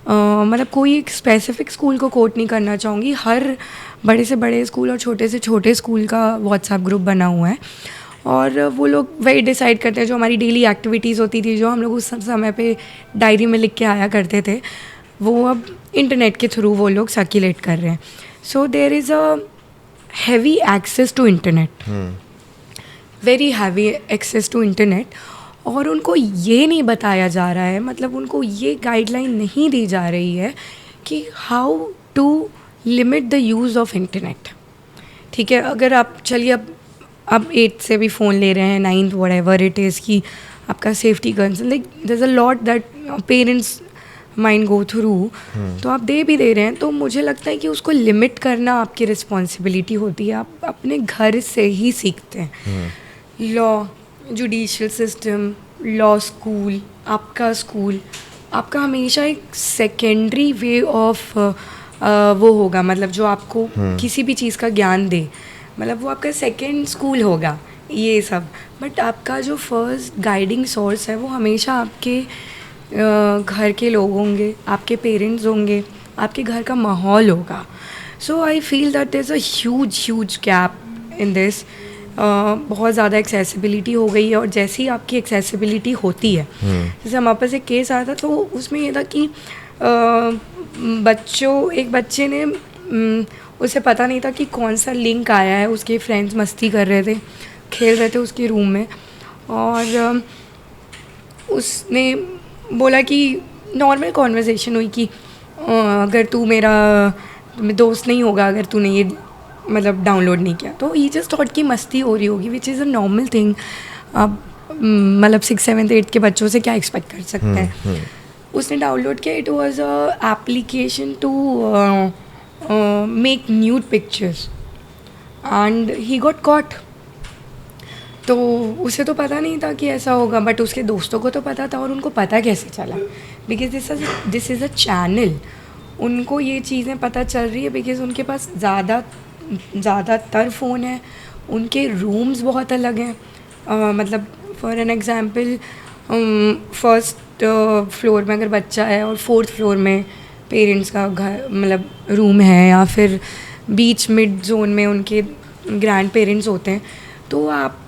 मतलब कोई एक स्पेसिफिक स्कूल को कोट नहीं करना चाहूँगी, हर बड़े से बड़े स्कूल और छोटे से छोटे स्कूल का WhatsApp ग्रुप बना हुआ है। और वो लोग वही डिसाइड करते हैं, जो हमारी डेली एक्टिविटीज़ होती थी, जो हम लोग उस समय पे डायरी में लिख के आया करते थे, वो अब इंटरनेट के थ्रू वो लोग सर्कुलेट कर रहे हैं। So there is a heavy access to internet, very heavy access to internet. और उनको ये नहीं बताया जा रहा है, मतलब उनको ये गाइडलाइन नहीं दी जा रही है कि how to limit the use of internet. ठीक है, अगर आप चलिए अब 8th से भी फ़ोन ले रहे हैं, 9th व्हाटएवर इट इज़, कि आपका safety concern, like there is a lot that parents mind go through, तो आप दे भी दे रहे हैं। तो मुझे लगता है कि उसको लिमिट करना आपकी रिस्पॉन्सिबिलिटी होती है। आप अपने घर से ही सीखते हैं। Law, judicial system, law school, आपका हमेशा एक सेकेंडरी वे ऑफ वो होगा, मतलब जो आपको किसी भी चीज़ का ज्ञान दे, मतलब वो आपका सेकेंड स्कूल होगा ये सब। बट आपका जो फर्स्ट गाइडिंग सोर्स है वो हमेशा आपके घर के लोग होंगे, आपके पेरेंट्स होंगे, आपके घर का माहौल होगा। So I feel that there is a huge gap in this. बहुत ज़्यादा एक्सेसिबिलिटी हो गई है, और जैसी आपकी एक्सेसिबिलिटी होती है, जैसे हमारे पास एक केस आया था, तो उसमें ये था कि एक बच्चे ने उसे पता नहीं था कि कौन सा लिंक आया है, उसके फ्रेंड्स मस्ती कर रहे थे, खेल रहे थे उसके रूम में, और उसने बोला कि नॉर्मल कॉन्वर्सेशन हुई कि अगर तू मेरा दोस्त नहीं होगा अगर तूने ये मतलब डाउनलोड नहीं किया। तो ही जस्ट थॉट कि मस्ती हो रही होगी, which is a normal thing. अब मतलब 6th 7th 8th के बच्चों से क्या एक्सपेक्ट कर सकते हैं। उसने डाउनलोड किया, it was a application to make nude pictures and he got caught. तो उसे तो पता नहीं था कि ऐसा होगा, बट उसके दोस्तों को तो पता था। और उनको पता कैसे चला? Because this is a channel. उनको ये चीज़ें पता चल रही है बिकॉज उनके पास ज़्यादातर फ़ोन है, उनके रूम्स बहुत अलग हैं। मतलब for an example, first floor में अगर बच्चा है और 4th फ्लोर में पेरेंट्स का घर मतलब रूम है, या फिर बीच मिड जोन में उनके ग्रैंड पेरेंट्स होते हैं, तो आप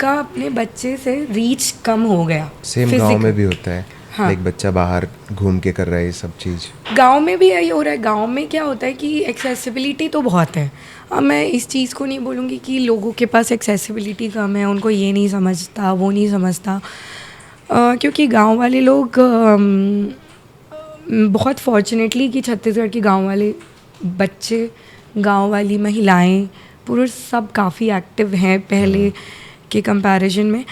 उनका अपने बच्चे से रीच कम हो गया। सेम गांव में भी होता है। हाँ। एक बच्चा बाहर घूम के कर रहा है ये सब चीज़। गांव में भी यही हो रहा है। गांव में क्या होता है कि एक्सेसिबिलिटी तो बहुत है। अब मैं इस चीज़ को नहीं बोलूँगी कि लोगों के पास एक्सेसिबिलिटी कम है, उनको ये नहीं समझता, वो नहीं समझता, क्योंकि गांव वाले लोग बहुत फॉर्चुनेटली कि छत्तीसगढ़ के गांव वाले बच्चे, गांव वाली महिलाएं, पुरुष सब काफ़ी एक्टिव हैं पहले के कंपैरिजन में।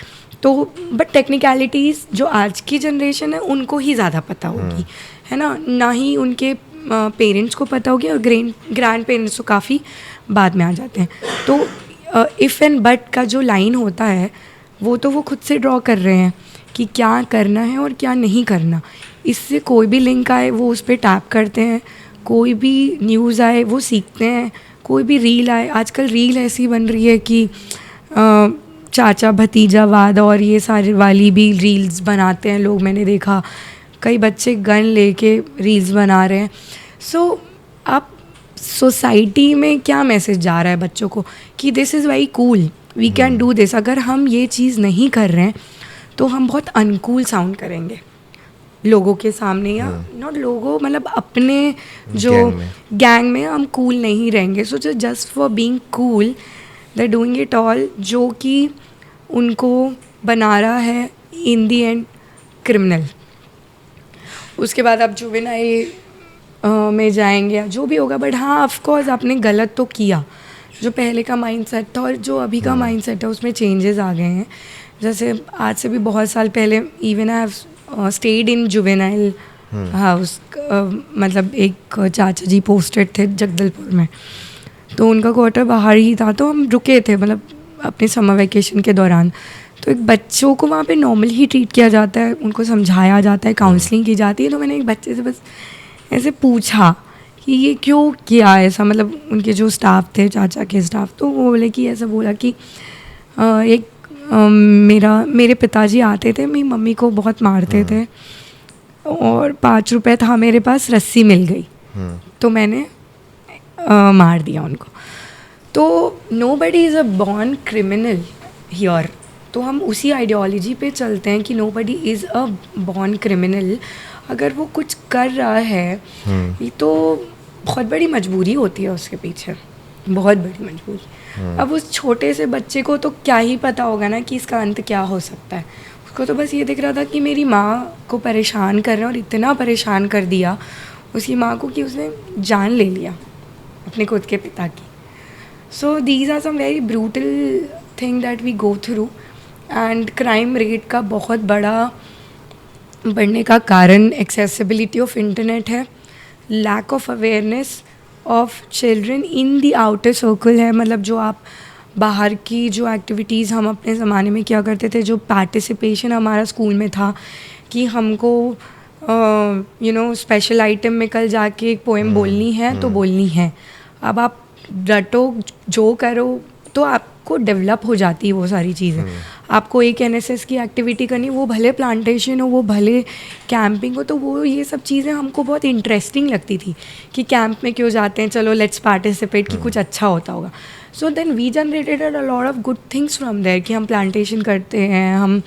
तो बट टेक्निकलिटीज़ जो आज की जनरेशन है उनको ही ज़्यादा पता होगी, है ना ही उनके पेरेंट्स को पता होगी, और ग्रैंड पेरेंट्स तो काफ़ी बाद में आ जाते हैं। तो इफ़ एंड बट का जो लाइन होता है वो खुद से ड्रॉ कर रहे हैं कि क्या करना है और क्या नहीं करना। इससे कोई भी लिंक आए वो उस पर टैप करते हैं, कोई भी न्यूज़ आए वो सीखते हैं, कोई भी रील आए। आजकल रील ऐसी बन रही है कि चाचा भतीजावाद और ये सारी वाली भी रील्स बनाते हैं लोग। मैंने देखा कई बच्चे गन लेके रील्स बना रहे हैं। सो अब सोसाइटी में क्या मैसेज जा रहा है बच्चों को कि this is very cool, we can do this. अगर हम ये चीज़ नहीं कर रहे हैं तो हम बहुत अनकूल साउंड करेंगे लोगों के सामने, या नॉट लोगों मतलब अपने जो गैंग में हम कूल नहीं रहेंगे। So just for being cool they doing it all, जो कि उनको बना रहा है इन दी एंड क्रिमिनल। उसके बाद आप जुवेनाइल में जाएंगे या जो भी होगा, बट हाँ ऑफ कोर्स आपने गलत तो किया। जो पहले का माइंडसेट था और जो अभी का माइंडसेट है उसमें चेंजेस आ गए हैं। जैसे आज से भी बहुत साल पहले even I have stayed in juvenile house, मतलब एक चाचा जी पोस्टेड थे जगदलपुर में, तो उनका क्वार्टर बाहर ही था, तो हम रुके थे मतलब अपने समर वैकेशन के दौरान। तो एक बच्चों को वहाँ पे नॉर्मल ही ट्रीट किया जाता है, उनको समझाया जाता है, काउंसलिंग की जाती है। तो मैंने एक बच्चे से बस ऐसे पूछा कि ये क्यों किया ऐसा, मतलब उनके जो स्टाफ थे, चाचा के स्टाफ, तो वो बोले कि ऐसा बोला कि मेरे पिताजी आते थे, मेरी मम्मी को बहुत मारते थे और 5 रुपए था मेरे पास, रस्सी मिल गई तो मैंने मार दिया उनको। तो nobody is a born criminal here. तो हम उसी आइडियोलॉजी पे चलते हैं कि nobody is a born criminal. अगर वो कुछ कर रहा है तो बहुत बड़ी मजबूरी होती है उसके पीछे, बहुत बड़ी मजबूरी। अब उस छोटे से बच्चे को तो क्या ही पता होगा ना कि इसका अंत क्या हो सकता है। उसको तो बस ये दिख रहा था कि मेरी माँ को परेशान कर रहे हैं, और इतना परेशान कर दिया उसकी माँ को कि उसने जान ले लिया अपने खुद के पिता की। So these are some very brutal thing that we go through. And crime rate का बहुत बड़ा बढ़ने का कारण एक्सेसिबिलिटी ऑफ इंटरनेट है, lack of awareness of children in the outer circle है। मतलब जो आप बाहर की जो एक्टिविटीज़ हम अपने ज़माने में किया करते थे, जो पार्टिसिपेशन हमारा स्कूल में था कि हमको स्पेशल आइटम में कल जाके एक पोएम बोलनी है तो बोलनी है। अब आप रटो जो करो तो आपको डेवलप हो जाती है वो सारी चीज़ें। आपको एक NSS की एक्टिविटी करनी, वो भले प्लांटेशन हो, वो भले कैंपिंग हो, तो वो ये सब चीज़ें हमको बहुत इंटरेस्टिंग लगती थी कि कैंप में क्यों जाते हैं, चलो लेट्स पार्टिसिपेट, कि कुछ अच्छा होता होगा। So then we generated a lot of good things from there कि हम प्लांटेशन करते हैं, हम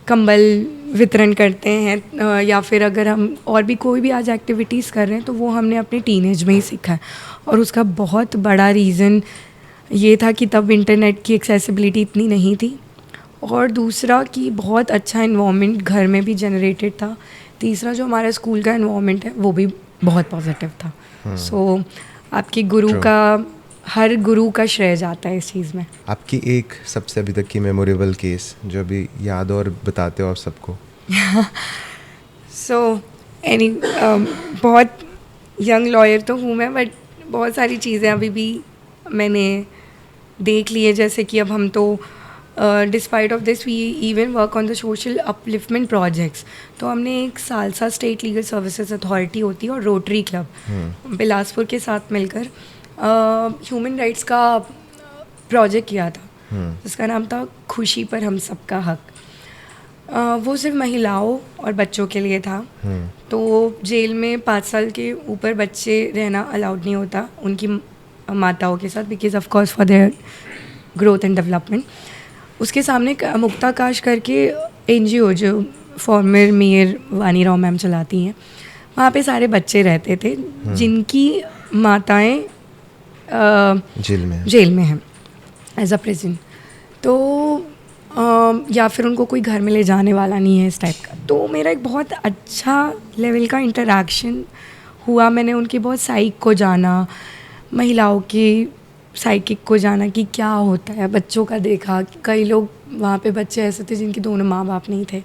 कंबल वितरण करते हैं, या फिर अगर हम और भी कोई भी आज एक्टिविटीज़ कर रहे हैं तो वो हमने अपने टीनेज में ही सीखा है। और उसका बहुत बड़ा रीज़न ये था कि तब इंटरनेट की एक्सेसिबिलिटी इतनी नहीं थी, और दूसरा कि बहुत अच्छा इन्वामेंट घर में भी जनरेटेड था। तीसरा जो हमारा स्कूल का इन्वामेंट है वो भी बहुत पॉजिटिव था। सो आपके गुरु का, हर गुरु का श्रेय जाता है इस चीज़ में। आपकी एक सबसे अभी तक की मेमोरेबल केस जो अभी याद और बताते हो आप सबको? सो बहुत यंग लॉयर तो हूँ मैं, बट बहुत सारी चीज़ें अभी भी मैंने देख ली है। जैसे कि अब हम तो despite of this we even work on the social upliftment projects. तो हमने एक SALSA state legal services authority होती है और रोटरी क्लब बिलासपुर के साथ मिलकर ह्यूमन राइट्स का प्रोजेक्ट किया था, जिसका नाम था खुशी पर हम सबका हक। वो सिर्फ महिलाओं और बच्चों के लिए था। तो जेल में 5 साल के ऊपर बच्चे रहना अलाउड नहीं होता उनकी माताओं के साथ, because of course for their growth and development. उसके सामने मुक्ताकाश करके NGO जो फॉर्मर मेयर वानी राव मैम चलाती हैं, वहाँ पे सारे बच्चे रहते थे जिनकी माताएं जेल में हैं एज अ प्रिजन। तो या फिर उनको कोई घर में ले जाने वाला नहीं है इस टाइप का। तो मेरा एक बहुत अच्छा लेवल का इंटरेक्शन हुआ। मैंने उनकी बहुत साइक को जाना, महिलाओं की साइकिक को जाना कि क्या होता है, बच्चों का देखा। कई लोग वहाँ पे बच्चे ऐसे थे जिनके दोनों माँ बाप नहीं थे,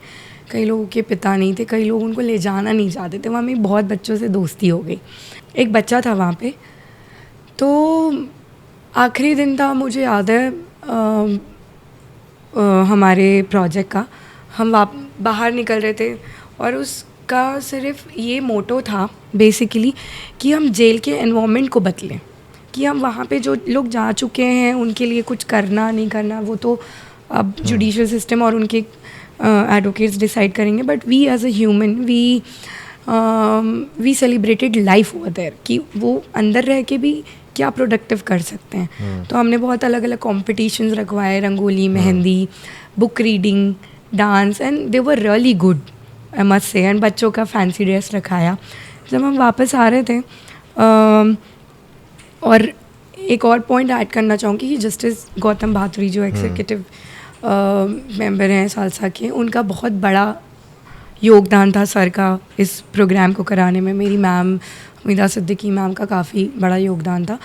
कई लोगों के पिता नहीं थे, कई लोग उनको ले जाना नहीं चाहते थे। वहाँ मेरी बहुत बच्चों से दोस्ती हो गई। एक बच्चा था वहाँ पे, तो आखिरी दिन था, मुझे याद है हमारे प्रोजेक्ट का, हम बाहर निकल रहे थे और उसका सिर्फ ये मोटो था बेसिकली कि हम जेल के एनवायरनमेंट को बदलें, कि हम वहाँ पे जो लोग जा चुके हैं उनके लिए कुछ करना नहीं करना वो तो अब जुडिशियल सिस्टम और उनके एडवोकेट्स डिसाइड करेंगे, but we as a human we celebrated life over there, कि वो अंदर रह के भी क्या प्रोडक्टिव कर सकते हैं। तो हमने बहुत अलग अलग कॉम्पिटिशन्स रखवाए, rangoli, mehndi, book reading, dance, and they were really good I must say. And बच्चों का फैंसी ड्रेस रखाया। जब हम वापस आ रहे थे और एक और पॉइंट ऐड करना चाहूँगी कि जस्टिस गौतम भादुरी जो एग्जीक्यूटिव मेंबर हैं सालसा के, उनका बहुत बड़ा योगदान था सर का इस प्रोग्राम को कराने में। मेरी मैम उम्मीदा सिद्दीकी मैम का काफ़ी बड़ा योगदान था।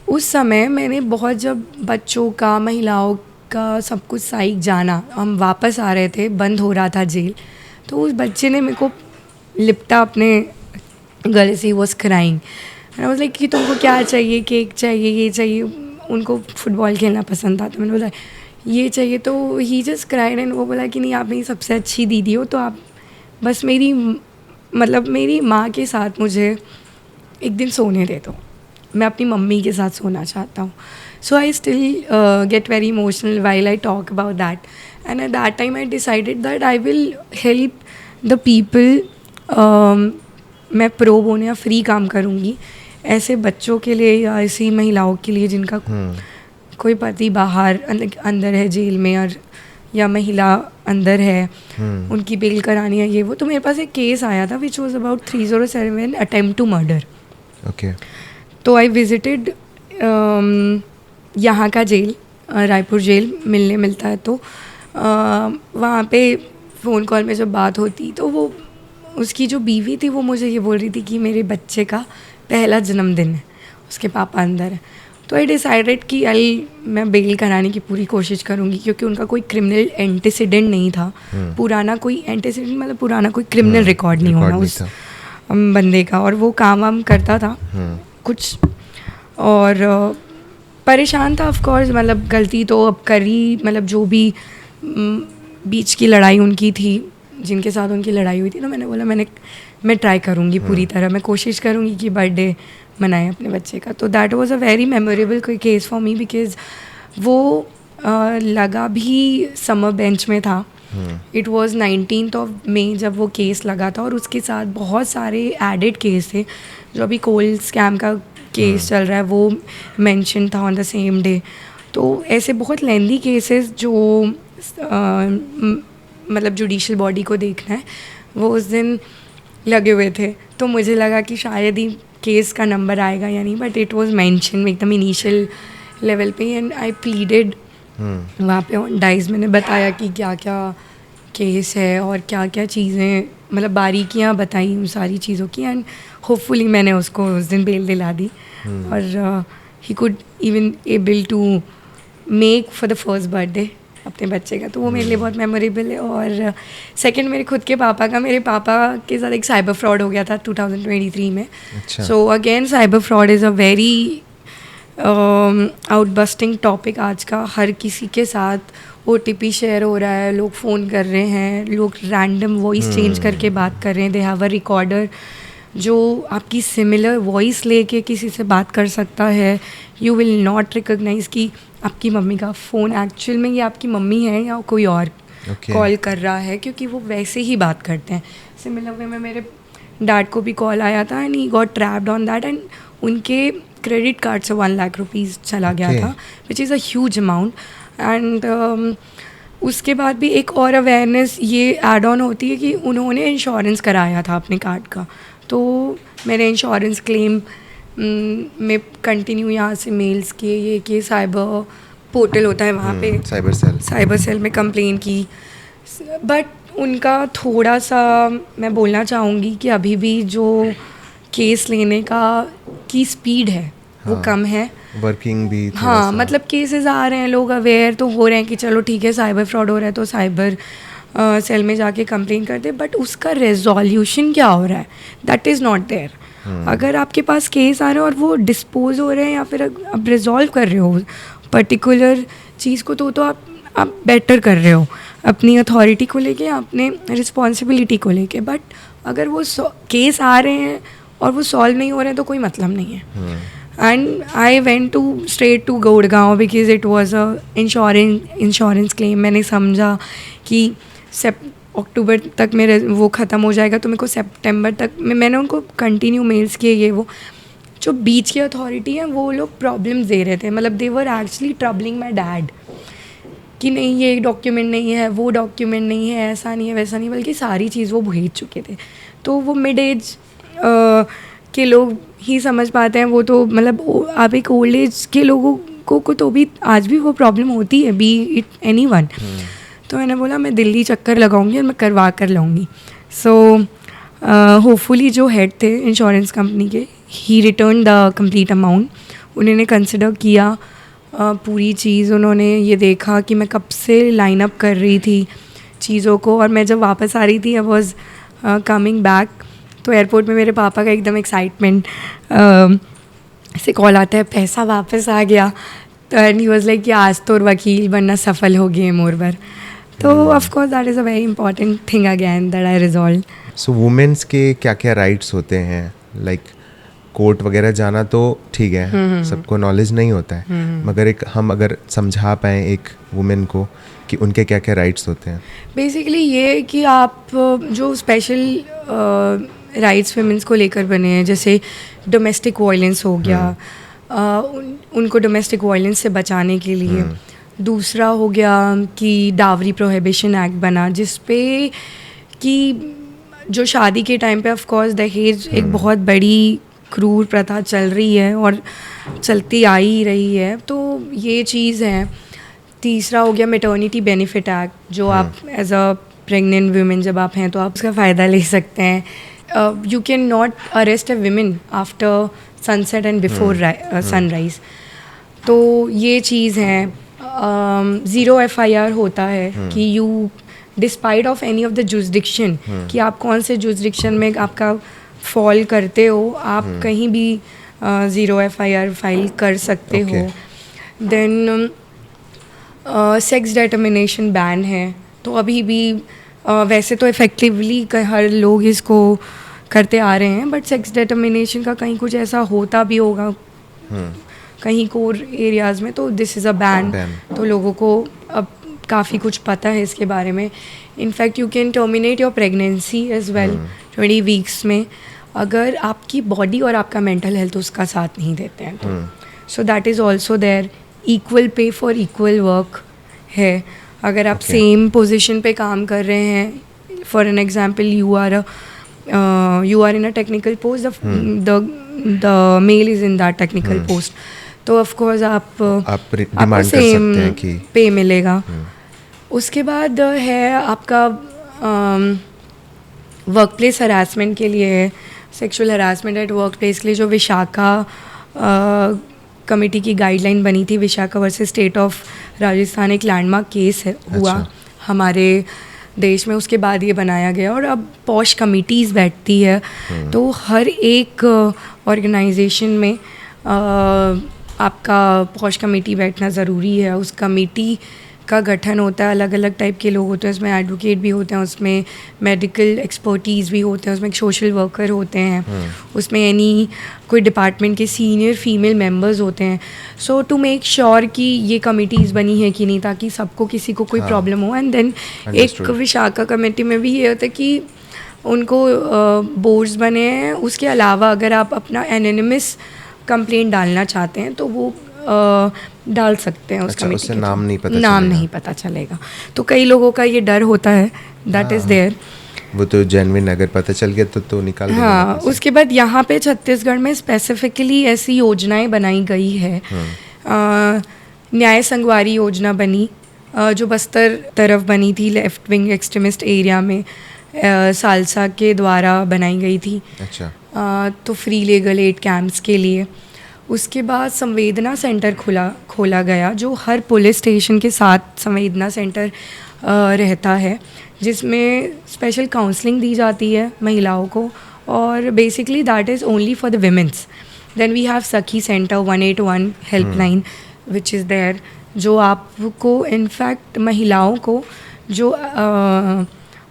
उस समय मैंने बहुत, जब बच्चों का, महिलाओं का सब कुछ साइक जाना, हम वापस आ रहे थे, बंद हो रहा था जेल, तो उस बच्चे ने मेरे को लिपटा अपने गले से, was crying. I was like कि तुमको क्या चाहिए, केक चाहिए, ये चाहिए। उनको फुटबॉल खेलना पसंद था, तो मैंने बोला ये चाहिए, तो ही जस्ट क्राइड। एंड वो बोला कि नहीं, आप मेरी सबसे अच्छी दीदी हो, तो आप बस मेरी माँ के साथ मुझे एक दिन सोने दे दो, मैं अपनी मम्मी के साथ सोना चाहता हूँ। So I still get very emotional while I talk about that, and at that time I decided that I will help the people. मैं प्रो बोने या फ्री काम करूँगी ऐसे बच्चों के लिए या ऐसी महिलाओं के लिए जिनका कोई पति बाहर अंदर है जेल में, और या महिला अंदर है, उनकी बेल करानी है, ये वो। तो मेरे पास एक केस आया था which was about 307 attempt to murder. Okay. तो आई विजिटेड यहाँ का जेल, रायपुर जेल मिलता है, तो वहाँ पे फ़ोन कॉल में जब बात होती, तो वो उसकी जो बीवी थी वो मुझे ये बोल रही थी कि मेरे बच्चे का पहला जन्मदिन है, उसके पापा अंदर है। तो आई डिसाइडेड कि मैं बेल कराने की पूरी कोशिश करूँगी, क्योंकि उनका कोई क्रिमिनल एंटीसीडेंट नहीं था, पुराना कोई एंटीसीडेंट मतलब पुराना कोई क्रिमिनल रिकॉर्ड नहीं होना उस बंदे का, और वो काम वाम करता था कुछ, और परेशान था ऑफ कोर्स। मतलब गलती तो अब करी, मतलब जो भी बीच की लड़ाई उनकी थी, जिनके साथ उनकी लड़ाई हुई थी, तो मैंने बोला मैं ट्राई करूँगी पूरी तरह, मैं कोशिश करूँगी कि बर्थडे मनाएं अपने बच्चे का। तो that was a very memorable case for me, because वो लगा भी समर बेंच में था। इट वाज 19 मई जब वो केस लगा था, और उसके साथ बहुत सारे एडेड केस थे। जो अभी कोल स्कैम का केस चल रहा है वो मेंशन था ऑन द सेम डे। तो ऐसे बहुत लेंदी केसेस जो मतलब जुडिशल बॉडी को देखना है, वो उस दिन लगे हुए थे। तो मुझे लगा कि शायद ही केस का नंबर आएगा या नहीं, बट इट वाज मेंशन एकदम इनिशियल लेवल पे, एंड आई प्लीडेड वहाँ पे ऑन डाइस। मैंने बताया कि क्या क्या केस है और क्या क्या चीज़ें, मतलब बारीकियाँ बताई उन सारी चीज़ों की, एंड होपफुली मैंने उसको उस दिन बेल दिला दी। और he could even able to make for the first birthday अपने बच्चे का। तो वो मेरे लिए बहुत मेमोरेबल है। और सेकंड मेरे खुद के पापा का, मेरे पापा के साथ एक साइबर फ्रॉड हो गया था 2023 में। So again cyber fraud is a very outbursting topic आज का। हर किसी के साथ OTP शेयर हो रहा है, लोग फ़ोन कर रहे हैं, लोग रैंडम वॉइस चेंज करके बात कर रहे हैं। दे हैव अ रिकॉर्डर जो आपकी सिमिलर वॉइस लेके किसी से बात कर सकता है। यू विल नॉट रिकॉग्नाइज कि आपकी मम्मी का फ़ोन एक्चुअल में ये आपकी मम्मी है या कोई और कॉल कर रहा है, क्योंकि वो वैसे ही बात करते हैं। सिमिलर वे में मेरे डैड को भी कॉल आया था, and he got trapped on that, and उनके क्रेडिट कार्ड से 1 लाख रुपीज़ चला गया था, which is a huge amount. And उसके बाद भी एक और अवेयरनेस ये ऐड ऑन होती है कि उन्होंने इंश्योरेंस कराया था अपने कार्ड का, तो मेरे इंश्योरेंस क्लेम में कंटिन्यू यहाँ से मेल्स किए, ये कि साइबर पोर्टल होता है वहाँ पे साइबर सेल में कंप्लेन की। बट उनका थोड़ा सा मैं बोलना चाहूँगी कि अभी भी जो केस लेने की स्पीड है वो कम है, वर्किंग भी हाँ, मतलब केसेस आ रहे हैं, लोग अवेयर तो हो रहे हैं कि चलो ठीक है साइबर फ्रॉड हो रहा है तो साइबर सेल में जाके कंप्लेन करते, बट उसका रेजोल्यूशन क्या हो रहा है, दैट इज़ नॉट देयर। अगर आपके पास केस आ रहे हैं और वो डिस्पोज हो रहे हैं या फिर आप रिजॉल्व कर रहे हो पर्टिकुलर चीज़ को, तो आप बेटर कर रहे हो अपनी अथॉरिटी को लेके, अपने रिस्पॉन्सिबिलिटी को लेके। बट अगर वो केस आ रहे हैं और वो सॉल्व नहीं हो रहे हैं तो कोई मतलब नहीं है। And I went to straight to Gurgaon because it was a insurance claim. मैंने समझा कि अक्टूबर तक मेरे वो ख़त्म हो जाएगा, तो मेरे को सितंबर तक मैंने उनको कंटिन्यू मेल्स किए, ये वो जो बीच की अथॉरिटी है वो लोग प्रॉब्लम्स दे रहे थे, मतलब they were actually troubling my dad कि नहीं ये डॉक्यूमेंट नहीं है, वो डॉक्यूमेंट नहीं है, ऐसा नहीं है, वैसा नहीं, बल्कि सारी चीज़ वो भेज चुके थे। तो वो मिड एज के लोग ही समझ पाते हैं, वो तो मतलब आप एक ओल्ड एज के लोगों को तो भी आज भी वो प्रॉब्लम होती है, बी इट एनी वन। तो मैंने बोला मैं दिल्ली चक्कर लगाऊंगी और मैं करवा कर लाऊंगी। सो होपफुली जो हेड थे इंश्योरेंस कंपनी के, ही रिटर्न द कंप्लीट अमाउंट। उन्होंने कंसिडर किया पूरी चीज़, उन्होंने ये देखा कि मैं कब से लाइन अप कर रही थी चीज़ों को, और मैं जब वापस आ रही थी आई वॉज कमिंग बैक, तो एयरपोर्ट में मेरे पापा का एकदम एक्साइटमेंट से कॉल आता है पैसा वापस आ गया, तो एंड ही वाज लाइक कि आज तो वकील बनना सफल हो गए मोर बार। तो of course that is a very important thing again that I resolve. So women's के क्या क्या राइट्स होते हैं, लाइक कोर्ट वगैरह जाना तो ठीक है, सबको नॉलेज नहीं होता है, मगर हम अगर समझा पाएँ एक वुमेन को कि उनके क्या क्या राइट्स होते हैं। बेसिकली ये कि आप जो स्पेशल राइट्स वुमेन्स को लेकर बने हैं, जैसे डोमेस्टिक वायलेंस हो गया, उनको डोमेस्टिक वायलेंस से बचाने के लिए। दूसरा हो गया कि डावरी प्रोहिबिशन एक्ट बना, जिस पे कि जो शादी के टाइम पे ऑफ कोर्स दहेज एक बहुत बड़ी क्रूर प्रथा चल रही है और चलती आ ही रही है, तो ये चीज़ है। तीसरा हो गया मैटर्निटी बेनिफिट एक्ट, जो आप एज अ प्रेग्नेंट वुमेन जब आप हैं तो आप उसका फ़ायदा ले सकते हैं। You can not arrest a women after sunset and before sunrise, तो ये चीज़ है। 0 FIR होता है कि you despite of any of the jurisdiction, कि आप कौन से जुरिसडिक्शन में आपका फॉल करते हो, आप कहीं भी 0 FIR फाइल कर सकते हो। देन सेक्स डिटर्मिनेशन बैन है, तो अभी भी वैसे तो इफ़ेक्टिवली हर लोग इसको करते आ रहे हैं, बट सेक्स डिटर्मिनेशन का कहीं कुछ ऐसा होता भी होगा कहीं कोर एरियाज़ में, तो दिस इज़ अ बैन। तो लोगों को अब काफ़ी कुछ पता है इसके बारे में। In fact you can terminate your pregnancy as well 20 weeks में, अगर आपकी बॉडी और आपका मेंटल हेल्थ उसका साथ नहीं देते हैं तो। So that is also there. Equal pay for equal work है, अगर आप सेम पोजिशन पे काम कर रहे हैं, for an example you are in a technical post, the male is in that technical post, तो ऑफ कोर्स आपको सेम पे मिलेगा। उसके बाद है आपका वर्क प्लेस हरासमेंट के लिए, sexual harassment at work place के लिए जो विशाखा कमेटी की गाइडलाइन बनी थी, Vishakha versus state of Rajasthan, एक लैंडमार्क केस है हुआ हमारे देश में, उसके बाद ये बनाया गया। और अब पॉश कमिटीज़ बैठती है, तो हर एक ऑर्गेनाइजेशन में आपका पॉश कमेटी बैठना ज़रूरी है। उस कमेटी का गठन होता है, अलग अलग टाइप के लोग होते हैं उसमें, एडवोकेट भी होते हैं उसमें, मेडिकल एक्सपर्टीज़ भी होते हैं उसमें, सोशल वर्कर होते हैं उसमें, एनी कोई डिपार्टमेंट के सीनियर फीमेल मेंबर्स होते हैं। सो टू मेक श्योर कि ये कमिटीज़ बनी है कि नहीं, ताकि सबको किसी को कोई प्रॉब्लम हो। एंड देन एक विशाखा कमेटी में भी ये होता है कि उनको बोर्ड्स बने हैं, उसके अलावा अगर आप अपना एनोनिमस कंप्लेंट डालना चाहते हैं तो वो डाल सकते हैं उस अच्छा, कमेटी उससे के नाम through। नहीं पता नाम चलेगा। नहीं पता चलेगा, तो कई लोगों का ये डर होता है, दैट इज़ देयर। वो तो जेन्युइन, अगर पता चल गया तो निकाल देंगे हाँ, ना पैसे। उसके बाद यहाँ पे छत्तीसगढ़ में स्पेसिफिकली ऐसी योजनाएं बनाई गई है। न्याय संगवारी योजना बनी, जो बस्तर तरफ बनी थी, लेफ्ट विंग एक्सट्रीमिस्ट एरिया में, सालसा के द्वारा बनाई गई थी। अच्छा, तो फ्री लीगल एड कैंप्स के लिए। उसके बाद संवेदना सेंटर खोला गया, जो हर पुलिस स्टेशन के साथ संवेदना सेंटर रहता है, जिसमें स्पेशल काउंसलिंग दी जाती है महिलाओं को, और basically that is only for the women's. Then we have Sakhi centre 181 helpline which is there, जो आपको इनफैक्ट महिलाओं को जो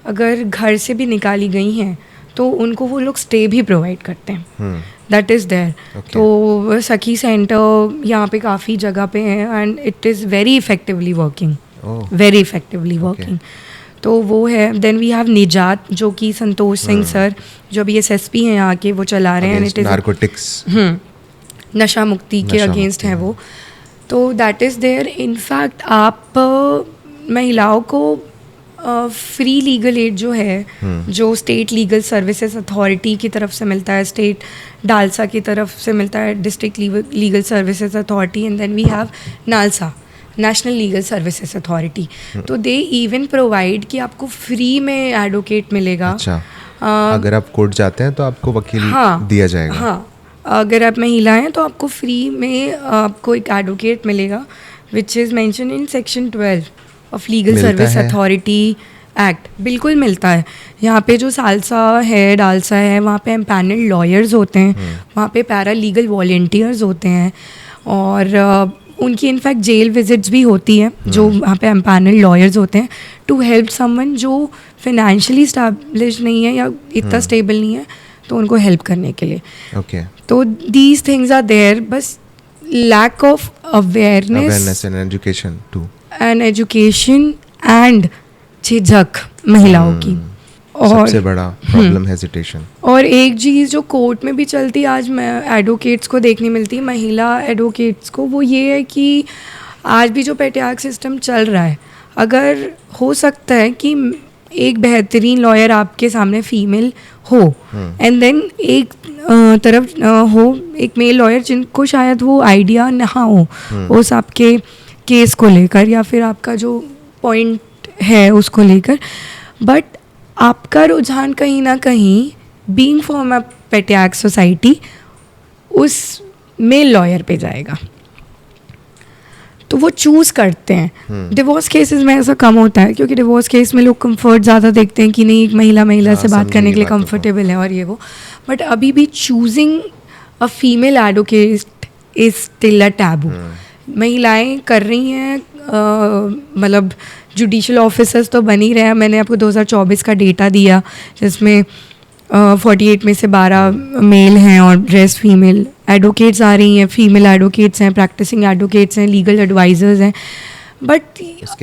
अगर घर से भी निकाली गई हैं तो उनको वो लोग स्टे भी प्रोवाइड करते हैं, दैट इज़ देयर। तो सखी सेंटर यहाँ पे काफ़ी जगह पे है and it is very effectively working, very effectively working. तो वो है। देन वी हैव निजात, जो कि संतोष सिंह सर, जो अभी SSP हैं यहाँ के, वो चला रहे हैं। इट इज़ नारकोटिक्स, नशा मुक्ति के अगेंस्ट है वो। तो दैट इज़ देयर। इनफैक्ट आप महिलाओं को फ्री लीगल एड जो है, जो स्टेट लीगल सर्विसेज अथॉरिटी की तरफ से मिलता है, स्टेट डालसा की तरफ से मिलता है, district legal services authority, and then we have NALSA, national legal services authority. तो दे इवन प्रोवाइड कि आपको फ्री में एडवोकेट मिलेगा। अच्छा, अगर आप कोर्ट जाते हैं तो आपको वकील दिया जाएगा। हाँ, अगर आप महिला हैं तो आपको फ्री में आपको एक एडवोकेट मिलेगा, which is mention in section 12 of legal service authority act. बिल्कुल मिलता है। यहाँ पे जो सालसा है, डालसा है, वहाँ पे एम्पैनल्ड लॉयर्स होते हैं, वहाँ पे पैरा लीगल वॉलेंटियर्स होते हैं, और उनकी इनफैक्ट जेल विजिट्स भी होती हैं, जो वहाँ पे एम्पैनल्ड लॉयर्स होते हैं, टू हेल्प समवन जो फाइनेंशियली स्टैब्लिश नहीं है या इतना स्टेबल नहीं है, तो उनको हेल्प करने के लिए। ओके, तो दीज थिंग्स आर देयर, बस lack of awareness and education too, and education and झिझक महिलाओं की, और सबसे बड़ा प्रॉब्लम हेजिटेशन। और एक चीज़ जो कोर्ट में भी चलती है आज एडवोकेट्स को देखने मिलती है, महिला एडवोकेट्स को, वो ये है कि आज भी जो पेट्रियार्क सिस्टम चल रहा है, अगर हो सकता है कि एक बेहतरीन लॉयर आपके सामने फीमेल हो, एंड देन एक तरफ हो एक मेल लॉयर जिनको शायद वो आइडिया ना हो उस आपके केस को लेकर, या फिर आपका जो पॉइंट है उसको लेकर, बट आपका रुझान कहीं ना कहीं being from a patriarch society उस मेल लॉयर पे जाएगा, तो वो चूज़ करते हैं। डिवोर्स केसेस में ऐसा कम होता है, क्योंकि डिवोर्स केस में लोग कंफर्ट ज़्यादा देखते हैं कि नहीं, एक महिला से बात करने के लिए कंफर्टेबल है और ये वो, बट अभी भी choosing a female advocate is still a taboo. महिलाएं कर रही हैं, मतलब जुडिशल ऑफिसर्स तो बन ही रहे हैं। मैंने आपको 2024 का डेटा दिया, जिसमें 48 में से 12 मेल हैं और रेस्ट फीमेल एडवोकेट्स आ रही हैं, फीमेल एडवोकेट्स हैं, प्रैक्टिसिंग एडवोकेट्स हैं, लीगल एडवाइजर्स हैं। बट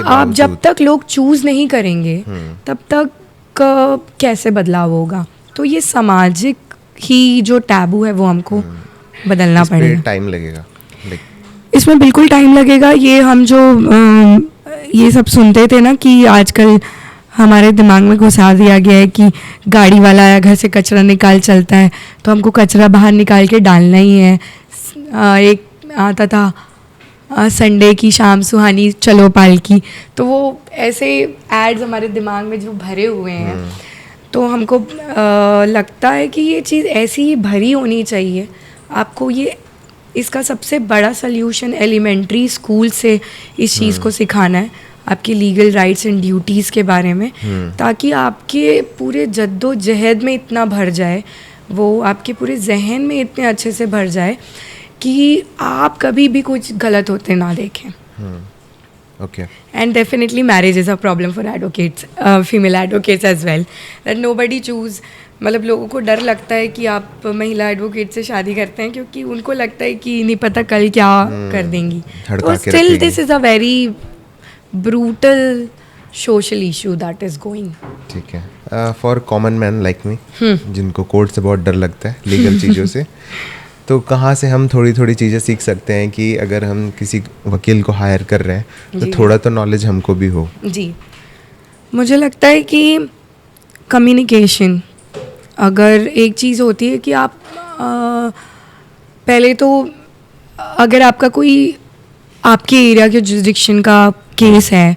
आप जब तक लोग चूज़ नहीं करेंगे तब तक कैसे बदलाव होगा? तो ये सामाजिक ही जो टैबू है वो हमको बदलना पड़ेगा। टाइम लगेगा, इसमें बिल्कुल टाइम लगेगा। ये हम जो ये सब सुनते थे ना कि आजकल हमारे दिमाग में घुसा दिया गया है कि गाड़ी वाला आया, घर से कचरा निकाल चलता है, तो हमको कचरा बाहर निकाल के डालना ही है। एक आता था संडे की शाम सुहानी चलो पालकी, तो वो ऐसे एड्स हमारे दिमाग में जो भरे हुए हैं, तो हमको लगता है कि ये चीज़ ऐसी ही भरी होनी चाहिए। आपको ये इसका सबसे बड़ा सल्यूशन एलिमेंट्री स्कूल से इस चीज़ को सिखाना है, आपके लीगल राइट्स एंड ड्यूटीज़ के बारे में, ताकि आपके पूरे जद्दोजहद में इतना भर जाए, वो आपके पूरे जहन में इतने अच्छे से भर जाए कि आप कभी भी कुछ गलत होते ना देखें। Okay. And definitely marriage is a problem for advocates, female advocates as well, that nobody choose। मतलब लोगों को डर लगता है कि आप महिला एडवोकेट से शादी करते हैं, क्योंकि उनको लगता है कि नहीं पता कल क्या कर देंगी। तो still this is a very brutal social issue that is going. ठीक है, for common man like me, जिनको कोर्ट से बहुत डर लगता है, लीगल चीज़ों से, तो कहाँ से हम थोड़ी थोड़ी चीज़ें सीख सकते हैं कि अगर हम किसी वकील को हायर कर रहे हैं तो थोड़ा तो नॉलेज हमको भी हो? जी, मुझे लगता है कि कम्युनिकेशन अगर एक चीज़ होती है कि आप पहले तो अगर आपका कोई आपके एरिया के जुरिडिक्शन का केस है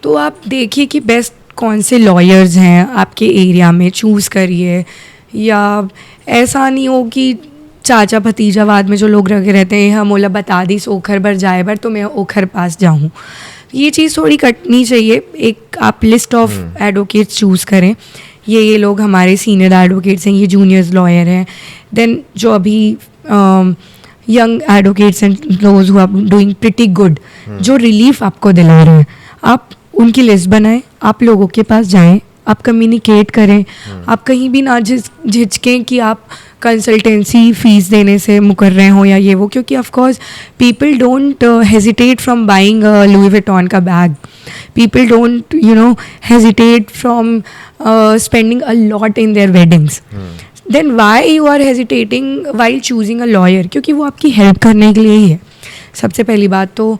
तो आप देखिए कि बेस्ट कौन से लॉयर्स हैं आपके एरिया में, चूज़ करिए। या ऐसा नहीं हो कि चाचा भतीजावाद में जो लोग रखे रहते हैं, हम बोला बता दी ओखर बर जाए बर तो मैं ओखर पास जाऊँ, ये चीज़ थोड़ी कटनी चाहिए। एक आप लिस्ट ऑफ एडवोकेट्स चूज़ करें, ये लोग हमारे सीनियर एडवोकेट्स हैं, ये जूनियर्स लॉयर हैं। देन जो अभी young advocates and those who are doing pretty good, जो रिलीफ आपको दिला रहे हैं, आप उनकी लिस्ट बनाएं, आप लोगों के पास जाएं, आप कम्युनिकेट करें। आप कहीं भी ना झिझकें कि आप कंसल्टेंसी फीस देने से मुकर रहे हो या ये वो, क्योंकि of course people don't hesitate from buying Louis Vuitton का बैग, people don't hesitate from spending a lot in their weddings. Then why you are hesitating while choosing a lawyer? क्योंकि वो आपकी हेल्प करने के लिए ही है, सबसे पहली बात। तो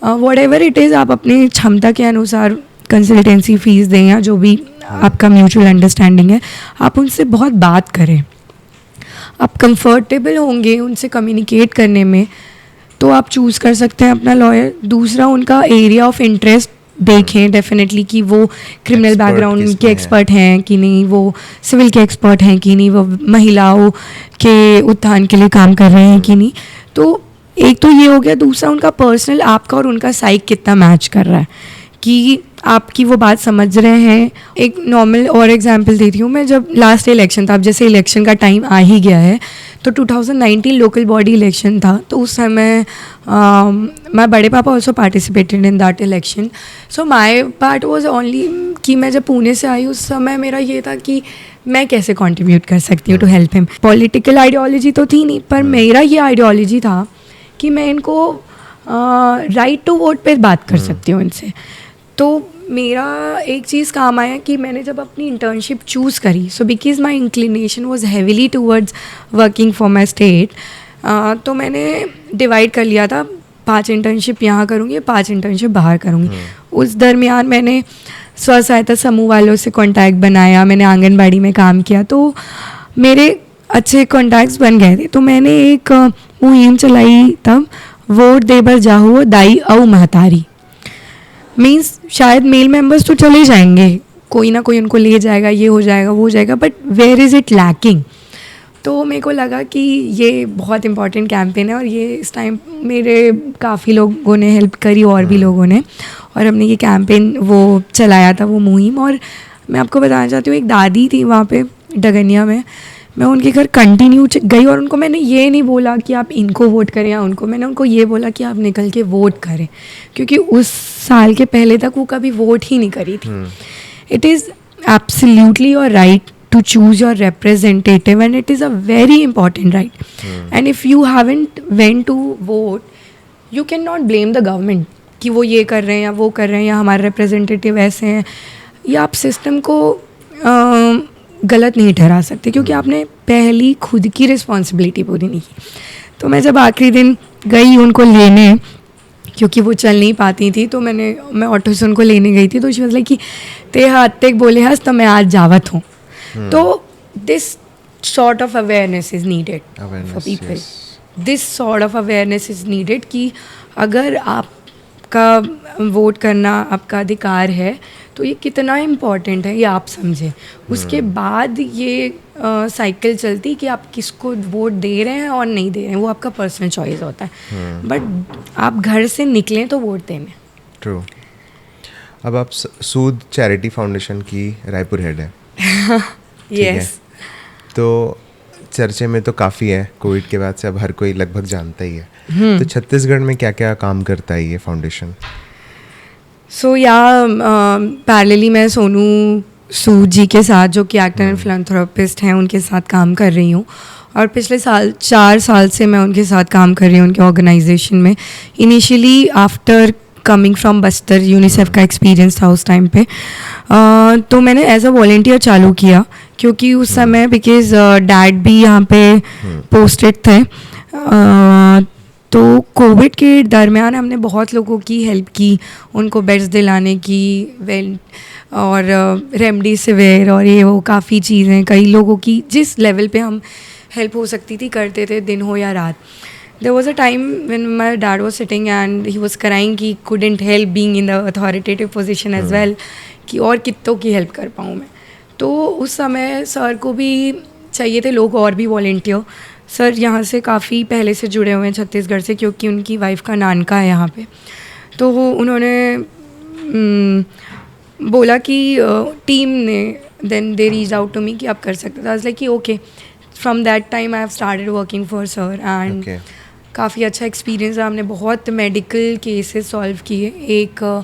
वट एवर इट इज़, आप अपनी क्षमता के अनुसार कंसल्टेंसी फ़ीस दें या जो भी आपका म्यूचुअल अंडरस्टैंडिंग है, आप उनसे बहुत बात करें। आप कंफर्टेबल होंगे उनसे कम्युनिकेट करने में तो आप चूज़ कर सकते हैं अपना लॉयर। दूसरा, उनका एरिया ऑफ इंटरेस्ट देखें डेफिनेटली कि वो क्रिमिनल बैकग्राउंड के एक्सपर्ट हैं कि नहीं, वो सिविल के एक्सपर्ट हैं कि नहीं, वो महिलाओं के उत्थान के लिए काम कर रहे हैं कि नहीं। तो एक तो ये हो गया। दूसरा, उनका पर्सनल आपका और उनका साइक कितना मैच कर रहा है, कि आपकी वो बात समझ रहे हैं। एक नॉर्मल और एग्जांपल देती हूँ मैं, जब लास्ट इलेक्शन था, अब जैसे इलेक्शन का टाइम आ ही गया है, तो 2019 लोकल बॉडी इलेक्शन था, तो उस समय माय बड़े पापा also participated in that election. So my part was only कि मैं जब पुणे से आई उस समय मेरा ये था कि मैं कैसे कंट्रीब्यूट कर सकती हूँ to help him. Political ideology तो थी नहीं, पर मेरा ये आइडियोलॉजी था कि मैं इनको राइट टू वोट पे बात कर सकती हूँ इनसे। तो मेरा एक चीज़ काम आया कि मैंने जब अपनी इंटर्नशिप चूज़ करी, so because my inclination was heavily towards working for my state, तो मैंने डिवाइड कर लिया था, 5 इंटर्नशिप यहाँ करूँगी, 5 इंटर्नशिप बाहर करूँगी। उस दरमियान मैंने स्व सहायता समूह वालों से कॉन्टैक्ट बनाया, मैंने आंगनबाड़ी में काम किया, तो मेरे अच्छे कॉन्टैक्ट्स बन गए थे। तो मैंने एक मुहिम चलाई तब, वोट दे बर जाहो दाई औ महतारी। मीन्स शायद मेल मेंबर्स तो चले जाएंगे, कोई ना कोई उनको ले जाएगा, ये हो जाएगा वो हो जाएगा, but where is it lacking. तो मेरे को लगा कि ये बहुत इंपॉर्टेंट कैंपेन है और ये इस टाइम मेरे काफ़ी लोगों ने हेल्प करी और भी लोगों ने, और हमने ये कैंपेन वो चलाया था, वो मुहिम। और मैं आपको बताना चाहती हूँ, एक दादी थी वहाँ पे डगनिया में, मैं उनके घर कंटिन्यू गई और उनको मैंने ये नहीं बोला कि आप इनको वोट करें या उनको, मैंने उनको ये बोला कि आप निकल के वोट करें, क्योंकि उस साल के पहले तक वो कभी वोट ही नहीं करी थी। It is absolutely your right to choose your representative and it is a very important right. And if you haven't went to vote, you cannot blame the government कि वो ये कर रहे हैं या वो कर रहे हैं या हमारे representative ऐसे हैं, या आप सिस्टम को गलत नहीं ठहरा सकते, क्योंकि आपने पहली खुद की रिस्पॉन्सिबिलिटी पूरी नहीं की। तो मैं जब आखिरी दिन गई उनको लेने, क्योंकि वो चल नहीं पाती थी, तो मैं ऑटो से उनको लेने गई थी, तो शी वाज लाइक कि ते हाथ तक बोले हस तो मैं आज जावत हूँ। तो this sort of awareness is needed for people, this sort of awareness is needed कि अगर आपका वोट करना आपका अधिकार है तो ये कितना इम्पॉर्टेंट है ये आप समझें। उसके बाद ये साइकिल चलती कि आप किसको वोट दे रहे हैं और नहीं दे रहे हैं, वो आपका पर्सनल चॉइस होता है, बट आप घर से निकलें तो वोट देने। ट्रू। अब आप सूद चैरिटी फाउंडेशन की रायपुर हेड है। यस। तो चर्चे में तो काफ़ी है, कोविड के बाद से अब हर कोई लगभग जानता ही है। तो छत्तीसगढ़ में क्या क्या काम करता है ये फाउंडेशन? सो पैरेलली मैं सोनू सूद जी के साथ, जो कि एक्टर एंड फिलैंथ्रोपिस्ट हैं, उनके साथ काम कर रही हूँ, और पिछले 4 साल से मैं उनके साथ काम कर रही हूँ उनके ऑर्गेनाइजेशन में। Initially after coming from Bastar, UNICEF का एक्सपीरियंस था उस टाइम पे, तो मैंने एज अ वॉलंटियर चालू किया, क्योंकि उस समय बिकॉज डैड भी यहाँ पे पोस्टेड थे, तो कोविड के दरमियान हमने बहुत लोगों की हेल्प की, उनको बेड्स दिलाने की, और रेमडेसिविर और ये वो काफ़ी चीज़ें, कई लोगों की जिस लेवल पे हम हेल्प हो सकती थी करते थे, दिन हो या रात. There was a time when my dad was sitting and he was crying कि couldn't help being in the authoritative position as well, कि और कितनों की हेल्प कर पाऊँ मैं. तो उस समय सर को भी चाहिए थे लोग और भी वॉलेंटियर. सर यहाँ से काफ़ी पहले से जुड़े हुए हैं छत्तीसगढ़ से, क्योंकि उनकी वाइफ का नानका है यहाँ पे. तो उन्होंने बोला कि टीम ने then they reach out to me कि आप कर सकते. आई वाज लाइक कि okay. From that time I have started working for sir and काफ़ी अच्छा एक्सपीरियंस है. हमने बहुत मेडिकल केसेस सॉल्व किए. एक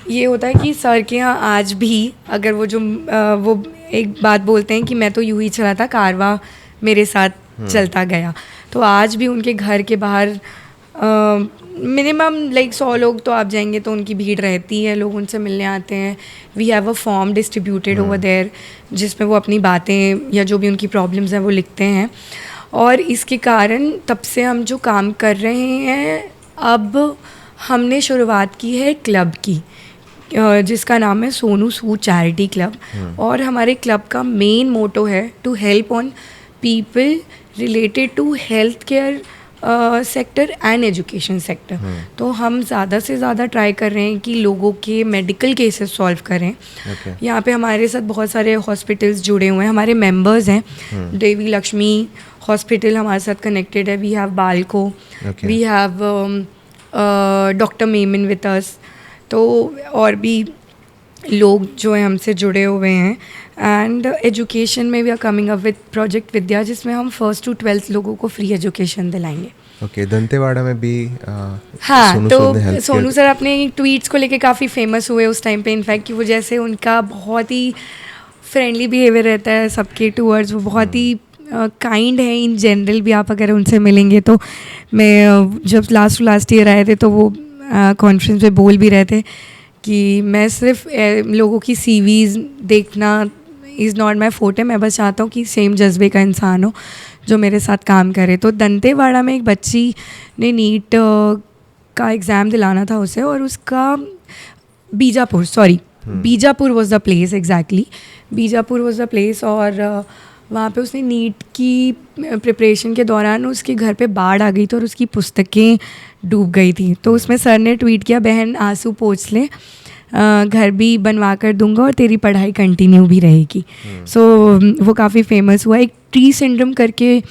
ये होता है कि सर के यहाँ आज भी अगर वो एक बात बोलते हैं कि मैं तो यूं ही चला था, कारवा मेरे साथ चलता गया. तो आज भी उनके घर के बाहर मिनिमम लाइक 100 लोग तो आप जाएंगे तो उनकी भीड़ रहती है, लोग उनसे मिलने आते हैं. We have a form distributed over there जिसमें वो अपनी बातें या जो भी उनकी प्रॉब्लम्स हैं वो लिखते हैं. और इसके कारण तब से हम जो काम कर रहे हैं, अब हमने शुरुआत की है क्लब की जिसका नाम है सोनू सूद चैरिटी क्लब. और हमारे क्लब का मेन मोटो है to help on people related to health care sector and education sector. तो हम ज़्यादा से ज़्यादा ट्राई कर रहे हैं कि लोगों के मेडिकल केसेस सॉल्व करें. यहाँ पे हमारे साथ बहुत सारे हॉस्पिटल्स जुड़े हुए हैं, हमारे मेंबर्स हैं. देवी लक्ष्मी हॉस्पिटल हमारे साथ कनेक्टेड है. We have Balco, we have doctor Memon with us. तो और भी लोग जो हैं हमसे जुड़े हुए हैं. एंड एजुकेशन में we are coming up with project Vidya, जिसमें हम 1st to 12th लोगों को फ्री एजुकेशन दिलाएंगे. ओके, दंतेवाड़ा में भी हाँ. तो सोनू सर अपने ट्वीट्स को लेके काफ़ी फेमस हुए उस टाइम पे. इनफैक्ट कि वो जैसे उनका बहुत ही फ्रेंडली बिहेवियर रहता है सबके टूवर्ड्स, वो बहुत ही काइंड है इन जनरल भी. आप अगर उनसे मिलेंगे तो मैं जब लास्ट ईयर आए थे तो वो कॉन्फ्रेंस पे बोल भी रहे थे कि मैं सिर्फ लोगों की CVs देखना इज़ नॉट माई फोर्टे. मैं बस चाहता हूँ कि सेम जज्बे का इंसान हो जो मेरे साथ काम करे. तो दंतेवाड़ा में एक बच्ची ने नीट का एग्ज़ाम दिलाना था उसे, और उसका Bijapur was the place. Exactly Bijapur was the place. और वहाँ पे उसने नीट की प्रिपरेशन के दौरान उसके घर पे बाढ़ आ गई थी और उसकी पुस्तकें डूब गई थी. तो उसमें सर ने ट्वीट किया, बहन आंसू पोंछ ले, घर भी बनवा कर दूंगा और तेरी पढ़ाई कंटिन्यू भी रहेगी. सो वो काफ़ी फेमस हुआ. एक ट्री सिंड्रोम करके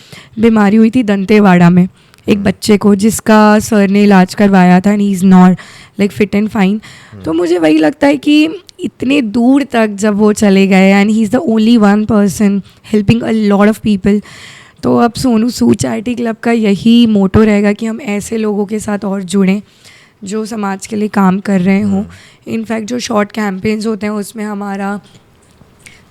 बीमारी हुई थी दंतेवाड़ा में एक बच्चे को, जिसका सर ने इलाज करवाया था and he is not like fit and fine. तो मुझे वही लगता है कि इतने दूर तक जब वो चले गए and he is the only one person helping a lot of people. तो अब सोनू सूद चैरिटी क्लब का यही मोटो रहेगा कि हम ऐसे लोगों के साथ और जुड़ें जो समाज के लिए काम कर रहे हों. इनफैक्ट जो शॉर्ट कैंपेन्स होते हैं उसमें हमारा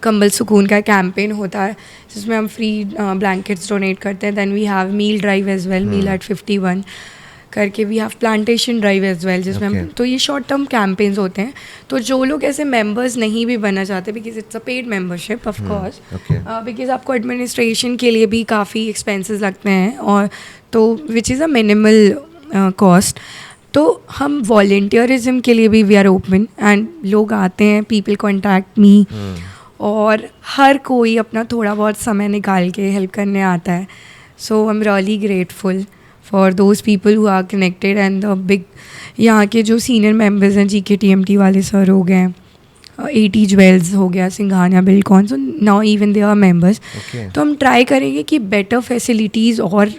कंबल सुकून का कैंपेन होता है जिसमें हम फ्री ब्लैंकेट्स डोनेट करते हैं. Then we have meal drive as well, meal at 51 करके. We have plantation drive as well जिसमें हम, तो ये शॉर्ट टर्म कैंपेन्स होते हैं. तो जो लोग ऐसे मेंबर्स नहीं भी बनना चाहते, because it's a paid membership of course, because आपको एडमिनिस्ट्रेशन के लिए भी काफ़ी एक्सपेंसेस लगते हैं, और तो which is a minimal cost. तो हम वॉलेंटियरिज्म के लिए भी वी आर ओपन एंड लोग आते हैं, पीपल कॉन्टैक्ट मी, और हर कोई अपना थोड़ा बहुत समय निकाल के हेल्प करने आता है. So I am really grateful for those people who are connected and the big. यहाँ के जो सीनियर मेंबर्स हैं, GKTMT वाले सर हो गए, AT ज्वेल्स हो गया, सिंघानिया बिलकॉन, so now even they are members. तो हम ट्राई करेंगे कि बेटर फैसिलिटीज़ और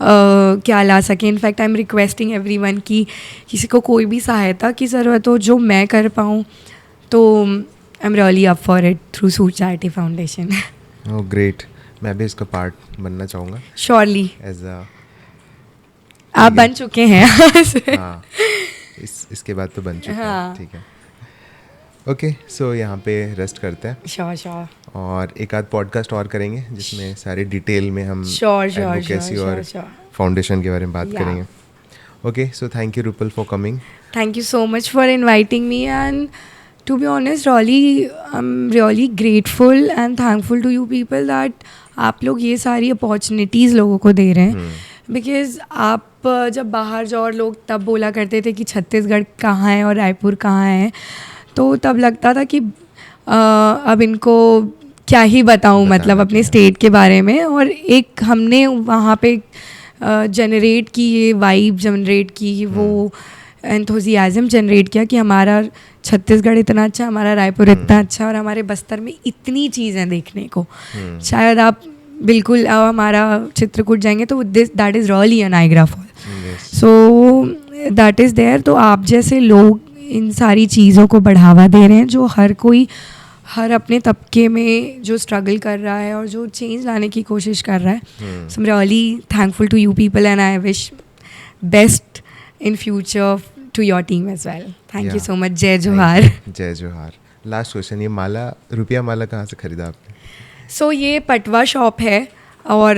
क्या ला सकें. In fact I am requesting everyone कि किसी को कोई भी सहायता की ज़रूरत हो जो मैं कर पाऊँ, तो आई am really up for it through Sood charity foundation. Oh great. मैं भी इसका पार्ट बनना चाहूँगा. श्योरली. एज अ आप बन चुके हैं. हाँ, इसके बाद तो बन चुके हैं. ठीक है. ओके, सो यहाँ पे रेस्ट करते हैं. श्योर. और एक आध पॉडकास्ट और करेंगे जिसमें सारे डिटेल में हम एडवोकेसी और फाउंडेशन के बारे में बात करेंगे. Okay, so thank you Rupal for coming. Thank you so much for inviting me, and to be honest, I'm really grateful and thankful to you people that आप लोग ये सारी अपॉर्चुनिटीज़ लोगों को दे रहे हैं. बिकॉज़ आप जब बाहर जाओ और लोग तब बोला करते थे कि छत्तीसगढ़ कहाँ है और रायपुर कहाँ है, तो तब लगता था कि अब इनको क्या ही बताऊँ मतलब अपने स्टेट के बारे में। और एक हमने वहाँ पे जनरेट की, ये वाइब जनरेट की, वो एंथुजियाज़म जनरेट किया कि हमारा छत्तीसगढ़ इतना अच्छा, हमारा रायपुर इतना अच्छा, और हमारे बस्तर में इतनी चीज़ें देखने को। शायद आप बिल्कुल हमारा चित्रकूट जाएंगे तो that is really a Niagara fall, so that is there. तो आप जैसे लोग इन सारी चीज़ों को बढ़ावा दे रहे हैं, जो हर कोई हर अपने तबके में जो स्ट्रगल कर रहा है और जो चेंज लाने की कोशिश कर रहा है। So I am really thankful to you people and I wish best in future to your team as well. Thank you so much. जय जोहार। जय जोहार। लास्ट क्वेश्चन, ये माला, रुपया माला कहाँ से खरीदा आपने? सो ये पटवा शॉप है और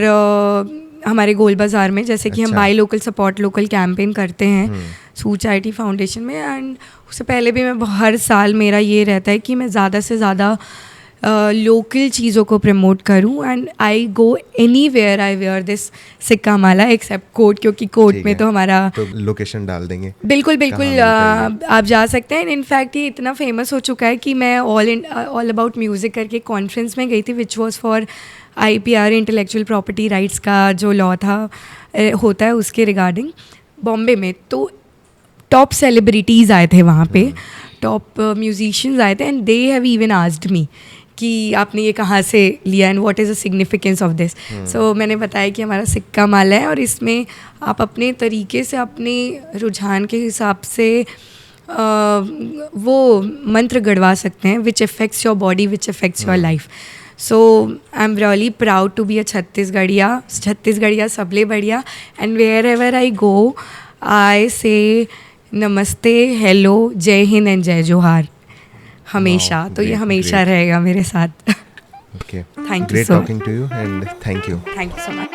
हमारे गोल बाज़ार में, जैसे कि हम by local support local campaign करते हैं सूट चैरिटी फाउंडेशन में। एंड उससे पहले भी मैं हर साल मेरा ये रहता है कि मैं ज़्यादा से ज़्यादा लोकल चीज़ों को प्रमोट करूं। And I go anywhere I wear this सिक्का माला एक्सेप्ट कोट, क्योंकि कोट में तो हमारा तो लोकेशन डाल देंगे। बिल्कुल बिल्कुल, आप जा सकते हैं। इनफैक्ट ये इतना फेमस हो चुका है कि मैं ऑल अबाउट म्यूज़िक करके कॉन्फ्रेंस में गई थी, which was for IPR intellectual property rights का जो लॉ था होता है उसके रिगार्डिंग बॉम्बे में। तो टॉप सेलिब्रिटीज़ आए थे वहाँ पे, टॉप म्यूजिशियंस आए थे, and they have even asked me कि आपने ये कहाँ से लिया and what is the significance of this. So मैंने बताया कि हमारा सिक्का माला है और इसमें आप अपने तरीके से अपने रुझान के हिसाब से वो मंत्र गढ़वा सकते हैं which affects your body, which affects your life. So I am really proud to be a छत्तीसगढ़िया सबले बढ़िया। And wherever I go I say नमस्ते, हेलो, जय हिंद एंड जय जोहार हमेशा। तो ये हमेशा रहेगा मेरे साथ। Okay, thank you great so much. Talking to you and thank you so much.